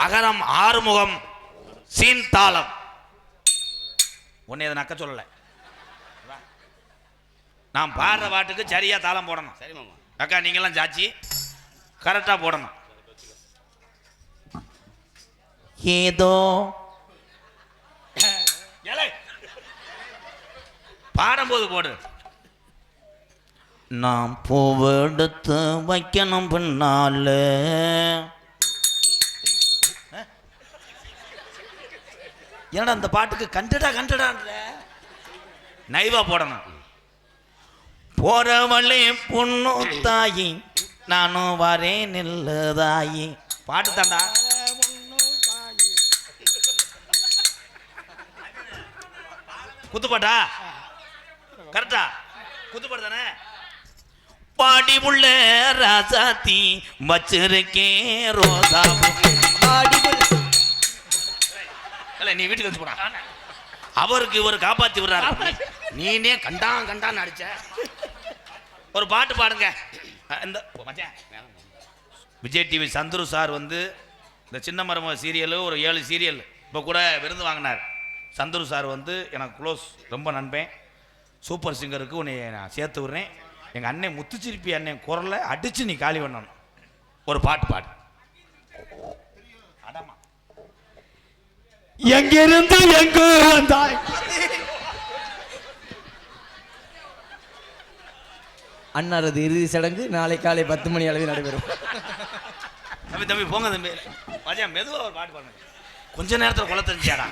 அகரம் ஆறுமுகம் சீன்தாளம். உன்னை அதை நக்க சொல்லலை. நான் பாடுற பாட்டுக்கு சரியா தாளம் போடணும். சரி மாமா. அக்கா நீங்களாம் சாச்சி கரெக்டா போடணும். ஏதோ பாடும்போது போடு. நாம் பூவெடுத்து வைக்கணும் பின்னால. ஏன்னா அந்த பாட்டுக்கு கண்டடான்ற நைவா போடணும். போறவளே பொண்ணு தாயி, நானும் வரேன் நில்லுதாயி. பாட்டு தாண்டா. குத்துப்பாட்டா கரெக்டா? குத்துப்பாட்டு தானே. பாடி உள்ள ராசாத்தி வச்சிருக்கேன் ரோசா. நீ வீட்டுக்கு வந்து போடா. அவருக்கு இவர் காப்பாத்தி விடுறாரு. நீனே கண்டான்னு அடிச்ச. ஒரு பாட்டு பாடுங்க. இந்த விஜய் டிவி சந்துரு சார் வந்து இந்த சின்ன மரம சீரியலு ஒரு 7 சீரியல் இப்போ கூட விருது வாங்கினார். சந்துரு சார் வந்து எனக்கு க்ளோஸ், ரொம்ப நண்பன். சூப்பர் சிங்கருக்கு உன்னை நான் சேர்த்து விடுறேன். எங்கள் அண்ணன் முத்துச்சிருப்பி அண்ணன் குரலை அடித்து நீ காலி பண்ணணும். ஒரு பாட்டு பாடு. அடமா எங்கிருந்து எங்கு வந்தாய். அன்னாரது இறுதி சடங்கு நாளை காலை 10 மணி அளவில் நடைபெறும். தம்பி போங்க தம்பி. மஜா மெதுவாக ஒரு பாட்டு பாருங்க. கொஞ்ச நேரத்தில் குளத்தை இருந்துச்சாடா.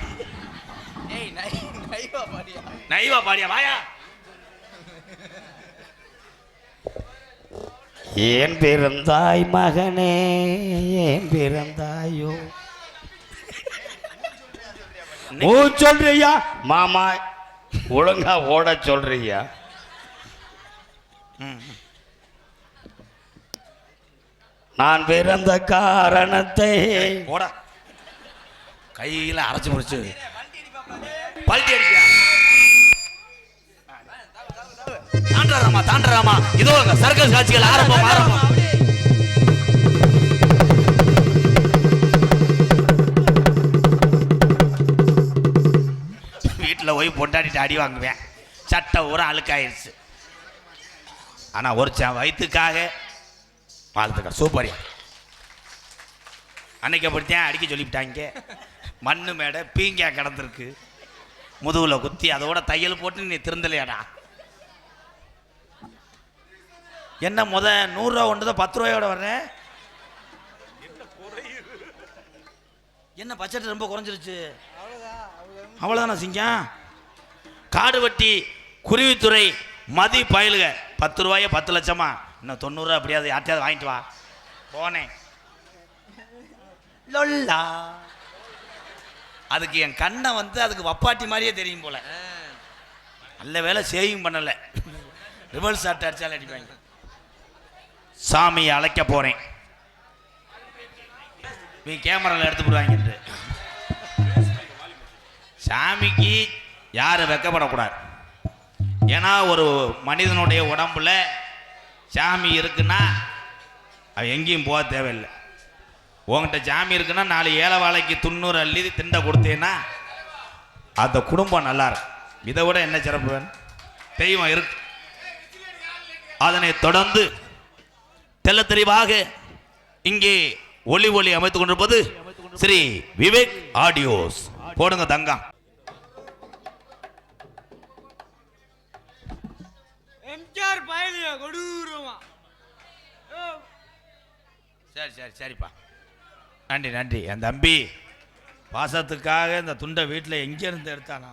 நைவா பாடியா வாயா. ஏன் பிறந்தாய் மகனே, ஏன் பிறந்தாயோ. ஓ சொல்றியா மாமா, ஒழுங்கா ஓட சொல்றியா. நான் பிறந்த காரணத்தை போட கையில அரைச்சு முடிச்சு பல்ட்டி அடிக்க. தாண்டராமா இதோ சர்க்கஸ் காட்சிகள் ஆரம்பம். வீட்டில் போய் பொண்டாடிட்டு அடி வாங்குவேன். சட்டை ஊற அழுக்காயிருச்சு. ஆனால் ஒரு வயிற்றுக்காக வாழ்த்துக்க. சூப்பரியா. அன்னைக்கு அப்படித்தான் அடிக்க சொல்லிவிட்டாங்க. மண்ணு மேடை பீங்கா கிடந்திருக்கு. முதுகில் குத்தி அதோட தையல் போட்டு நீ திருந்தலையாடா. என்ன 100 ரூபா ஒன்று தான் 10 ரூபாயோட வர்றேன். என்ன பட்ஜெட் ரொம்ப குறைஞ்சிருச்சு. அவ்வளோதானே சிங்கம். காடுவட்டி குருவித்துறை மதி பயலுக 10 ரூபாயே 10 லட்சமா. இன்னும் 90 ரூபா அப்படியாவது யார்ட்டையாவது வாங்கிட்டு வா. போனேன் லொல்லா. அதுக்கு என் கண்ணை வந்து அதுக்கு வப்பாட்டி மாதிரியே தெரியும் போல. நல்ல வேலை சேவிங் பண்ணலை. ரிவர்ஸ் ஷாட் அடிச்சாலும் அடிப்பாங்க. சாமியை அழைக்க போறேன். நீ கேமராவில் எடுத்து போடுவாங்க. சாமிக்கு யாரும் வெக்கப்படக்கூடாது. ஏன்னா ஒரு மனிதனுடைய உடம்புல சாமி இருக்குன்னா அவன் எங்கேயும் போக தேவையில்லை. உங்ககிட்ட சாமி இருக்குன்னா 4 ஏழை வாழைக்கு 90 அள்ளி திண்டை கொடுத்தேன்னா அந்த குடும்பம் நல்லா இருக்கும். இதை விட என்ன சிறப்பு வேணும்? தெய்வம் இருக்கு. அதனை தொடர்ந்து தெல்ல தெளிவாக இங்கே ஒளி அமைத்துக் கொண்டிருப்பது ஸ்ரீ விவேக் ஆடியோஸ். போடுங்க தங்கம். எம்ஜிஆர் பயலியா கொடூரமா. சரி சரிப்பா, நன்றி நன்றி. என் தம்பி பாசத்துக்காக இந்த துண்டை வீட்டில் எங்கேருந்து எடுத்தானா?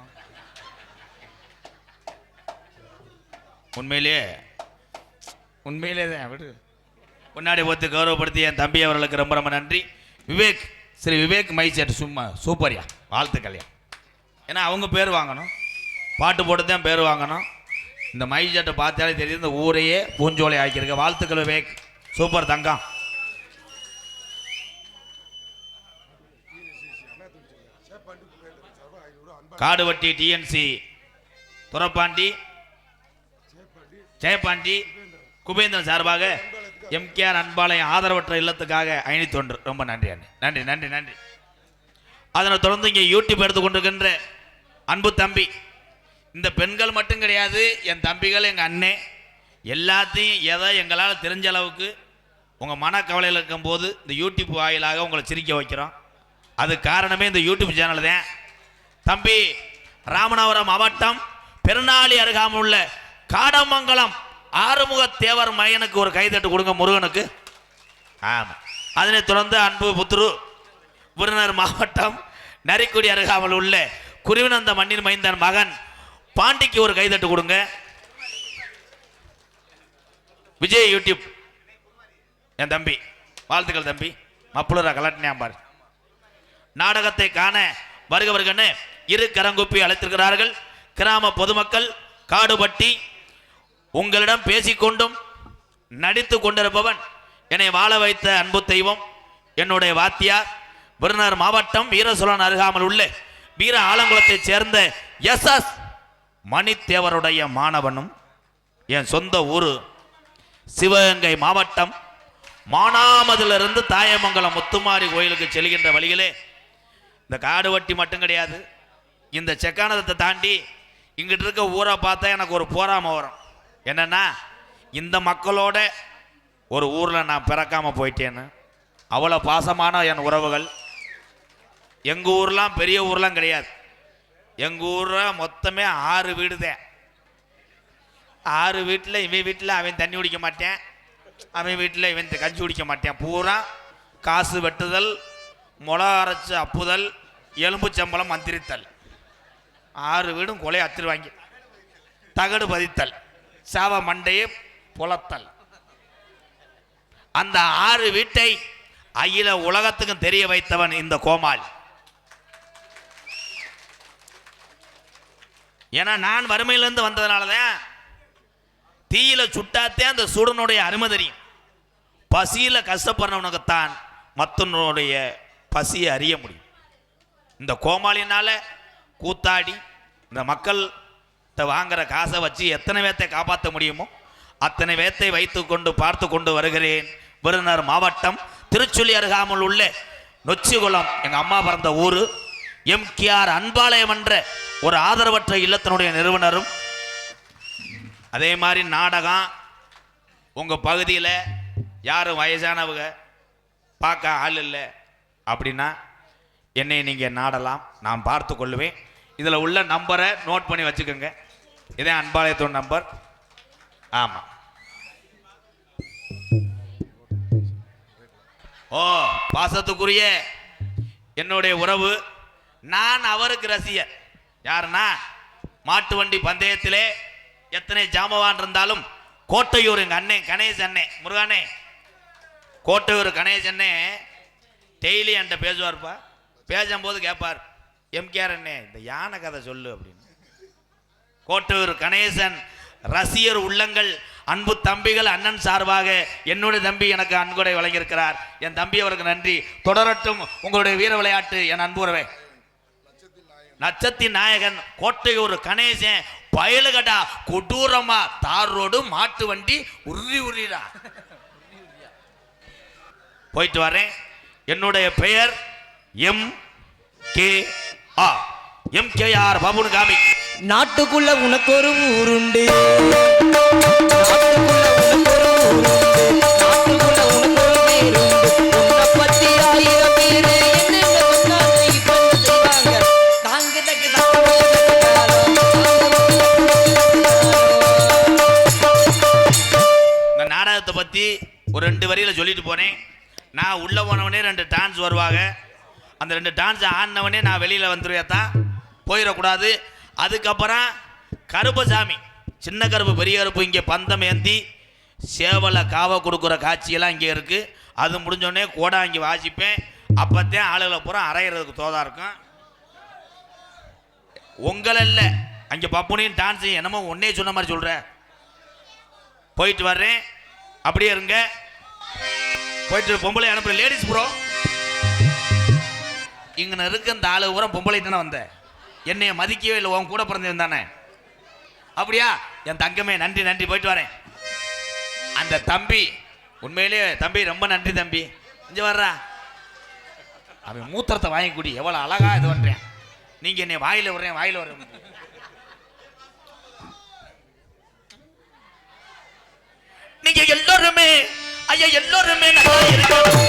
உண்மையிலே தான் விடு. முன்னாடி பார்த்து கௌரவப்படுத்தி என் தம்பி அவர்களுக்கு ரொம்ப ரொம்ப நன்றி. விவேக், ஸ்ரீ விவேக் மைசெட் சும்மா சூப்பர்யா, வாழ்த்துக்கள்யா. ஏன்னா அவங்க பேர் வாங்கணும், பாட்டு போட்டு தான் பேர் வாங்கணும். இந்த மைசெட்டை பார்த்தாலே தெரியுது இந்த ஊரையே பூஞ்சோலை ஆக்கியிருக்க. வாழ்த்துக்கள் விவேக், சூப்பர் தங்கம். காடுவட்டி டிஎன்சி துரப்பாண்டி ஜெயபாண்டி குபேந்திரன் சார்பாக எம்கேஆர் அன்பாலயம் ஆதரவற்ற இல்லத்துக்காக 501. ரொம்ப நன்றி அண்ணே, நன்றி நன்றி நன்றி. அதனை தொடர்ந்து இங்கே யூடியூப் எடுத்துக்கொண்டிருக்கின்ற அன்பு தம்பி, இந்த பெண்கள் மட்டும் கிடையாது, என் தம்பிகள், எங்கள் அண்ணே, எல்லாத்தையும் ஏதோ எங்களால் தெரிஞ்ச அளவுக்கு உங்கள் மனக்கவலையில் இருக்கும்போது இந்த யூடியூப் வாயிலாக உங்களை சிரிக்க வைக்கிறோம். அது காரணமே இந்த யூடியூப் சேனல் தான். தம்பி, ராமநாதபுரம் மாவட்டம் பெருநாளி அருகாமல் உள்ள காடமங்கலம் ஆறுமுக தேவர் மையனுக்கு ஒரு கைதட்டு கொடுங்க, முருகனுக்கு. ஆமாம். அதனை தொடர்ந்து அன்பு புத்துரு விருதுநகர் மாவட்டம் நரிக்குடி அருகாமல் உள்ள குருவினந்த மண்ணின் மைந்தன் மகன் பாண்டிக்கு ஒரு கைதட்டு கொடுங்க. விஜய் யூடியூப் என் தம்பி, வாழ்த்துக்கள் தம்பி. மப்புளரா கலட்டினாம்பார். நாடகத்தை காண வருகவர்கன்னு 2 கரங்குப்பி அழைத்திருக்கிறார்கள் கிராம பொதுமக்கள். காடுபட்டி உங்களிடம் பேசிக்கொண்டும் நடித்து கொண்டிருப்பவன் என்னை வாழ வைத்த அன்பு தெய்வம், என்னுடைய வாத்தியார், விருதுநகர் மாவட்டம் வீரசோழன் அருகாமல் உள்ள வீர ஆலங்குளத்தைச் சேர்ந்த எஸ்.எஸ். மணித்தேவருடைய மாணவனும், என் சொந்த ஊர் சிவகங்கை மாவட்டம் மானாமதிலிருந்து தாயமங்கலம் முத்துமாரி கோயிலுக்கு செல்கின்ற வழியிலே இந்த காடுவட்டி மட்டும் கிடையாது, இந்த செக்கானதத்தை தாண்டி இங்கிட்டு இருக்க ஊரை பார்த்தா எனக்கு ஒரு போராம வரும். என்னன்னா, இந்த மக்களோட ஒரு ஊரில் நான் பிறக்காமல் போயிட்டேன்னு. அவ்வளோ பாசமான என் உறவுகள். எங்கள் ஊர்லாம் பெரிய ஊர்லாம் கிடையாது. எங்கள் ஊரில் மொத்தமே 6 வீடு தான். 6 வீட்டில் இவன் வீட்டில் அவன் தண்ணி குடிக்க மாட்டேன், அவன் வீட்டில் இவன் கஞ்சி குடிக்க மாட்டேன். பூரா காசு வெட்டுதல், மிளகா அரைச்சி அப்புதல், எலும்பு சம்பளம் மந்திரித்தல். 6 வீடும் கொலை அத்திருவாங்க. தகடு பதித்தல், சாவ மண்டையை புலத்தல். அந்த 6 வீட்டை அகில உலகத்துக்கும் தெரிய வைத்தவன் இந்த கோமாளி. ஏன்னா நான் வறுமையிலிருந்து வந்ததுனாலதான் தீயில சுட்டாத்தே அந்த சுடனுடைய அருமை தெரியும். பசியில கஷ்டப்படுறவனுக்குத்தான் மற்றவனுடைய பசியை அறிய முடியும். இந்த கோமாளினால கூத்தாடி இந்த மக்கள் வாங்குற காசை வச்சு எத்தனை பேத்தை காப்பாற்ற முடியுமோ அத்தனை பேத்தை வைத்து கொண்டு பார்த்து கொண்டு வருகிறேன். விருதுநகர் மாவட்டம் திருச்சுழி அருகாமல் உள்ள நொச்சிகுளம் எங்கள் அம்மா பிறந்த ஊர் எம்கேஆர் அன்பாலயம் என்ற ஒரு ஆதரவற்ற இல்லத்தினுடைய நிறுவனரும். அதே மாதிரி நாடகம் உங்கள் பகுதியில் யாரும் வயசானவங்க பார்க்க ஆள் இல்லை அப்படின்னா என்னை நீங்கள் நாடலாம், நான் பார்த்து கொள்வேன். இதில் உள்ள நம்பரை நோட் பண்ணி வச்சுக்கோங்க. இதே அன்பாலயத்தோட நம்பர். ஆமாம். ஓ, பாசத்துக்குரிய என்னுடைய உறவு, நான் அவருக்கு ரசிகர். யாருன்னா, மாட்டு வண்டி பந்தயத்திலே எத்தனை ஜாமவான் இருந்தாலும் கோட்டையூர் எங்கள் அண்ணன் கணேஷ் அண்ணன் முருகானே, கோட்டையூர் கணேஷ் அண்ணன் டெய்லி என்கிட்ட பேசுவார்ப்பா. பேசும்போது கேட்பார், எம்கேஆர் அண்ணே இந்த யானை கதை சொல்லு அப்படின்னு. கோட்டையூர் கணேசன் ரசிகர் உள்ளங்கள், அன்பு தம்பிகள், அண்ணன் சார்பாக என்னுடைய தம்பி எனக்கு அன்புரை வழங்கியிருக்கிறார். என் தம்பி அவருக்கு நன்றி. தொடரட்டும் உங்களுடைய வீர விளையாட்டு என் அன்புறவே. நட்சத்தின் நாயகன் கோட்டையூர் கணேசன் பயலுகடா கொடூரமா தார் ரோடு மாட்டு வண்டி உருளிடா. போயிட்டு வரேன். என்னுடைய பெயர் MKR. MKR பாபுனு காமி. நாட்டுக்குள்ள உனக்கு ஒரு ஊருண்டு, நாட்டுக்குள்ள உனக்கு ஒரு ஊருண்டு, நாட்டுக்குள்ள உனக்கு ஒரு பேருண்டு. உன்னை பத்தி 1000 பேரு என்னென்ன சொன்னாங்க, இப்ப என்ன செய்வாங்க? தாங்கதக்கு இந்த நாடகத்தை பத்தி ஒரு 2 வரியில சொல்லிட்டு போனேன். நான் உள்ள போனவனே 2 டான்ஸ் வருவாங்க. அந்த 2 டான்ஸ் ஆடினவனே நான் வெளியில வந்துருவேத்தான், போயிடக்கூடாது. அதுக்கப்புறம் கருப்பசாமி, சின்ன கருப்பு பெரிய கருப்பு இங்கே பந்தம் ஏந்தி சேவலை காவை கொடுக்குற காட்சியெல்லாம் இங்கே இருக்கு. அது முடிஞ்சோடனே கோடா இங்கே வாசிப்பேன். அப்போத்தான் ஆளுகளை பூரா அரைகிறதுக்கு தோதா இருக்கும். உங்களை இல்லை, அங்கே பப்புனையும் டான்ஸையும் என்னமோ ஒன்னே சொன்ன மாதிரி சொல்ற. போயிட்டு வர்றேன், அப்படியே இருங்க. போயிட்டு பொம்பளை அனுப்புற லேடிஸ் ப்ரோ. இங்கே இருக்க இந்த ஆளு பூரா பொம்பளை தானே வந்த, என்னைய மதிக்கவே இல்லை, உன் கூட பிறந்தவன் தானே. அப்படியா? என் தங்கமே நன்றி நன்றி, போயிட்டு வரேன். அந்த தம்பி உண்மையிலே தம்பி ரொம்ப நன்றி தம்பி. இங்கே வர்றா, அவன் மூத்திரத்தை வாங்கி குடி, எவ்வளோ அழகா இது பண்றேன். நீங்க என்னை வாயில விடுறேன் வாயில வர. நீங்க எல்லோருமே ஐயா எல்லோருமே நல்லா இருக்கணும்.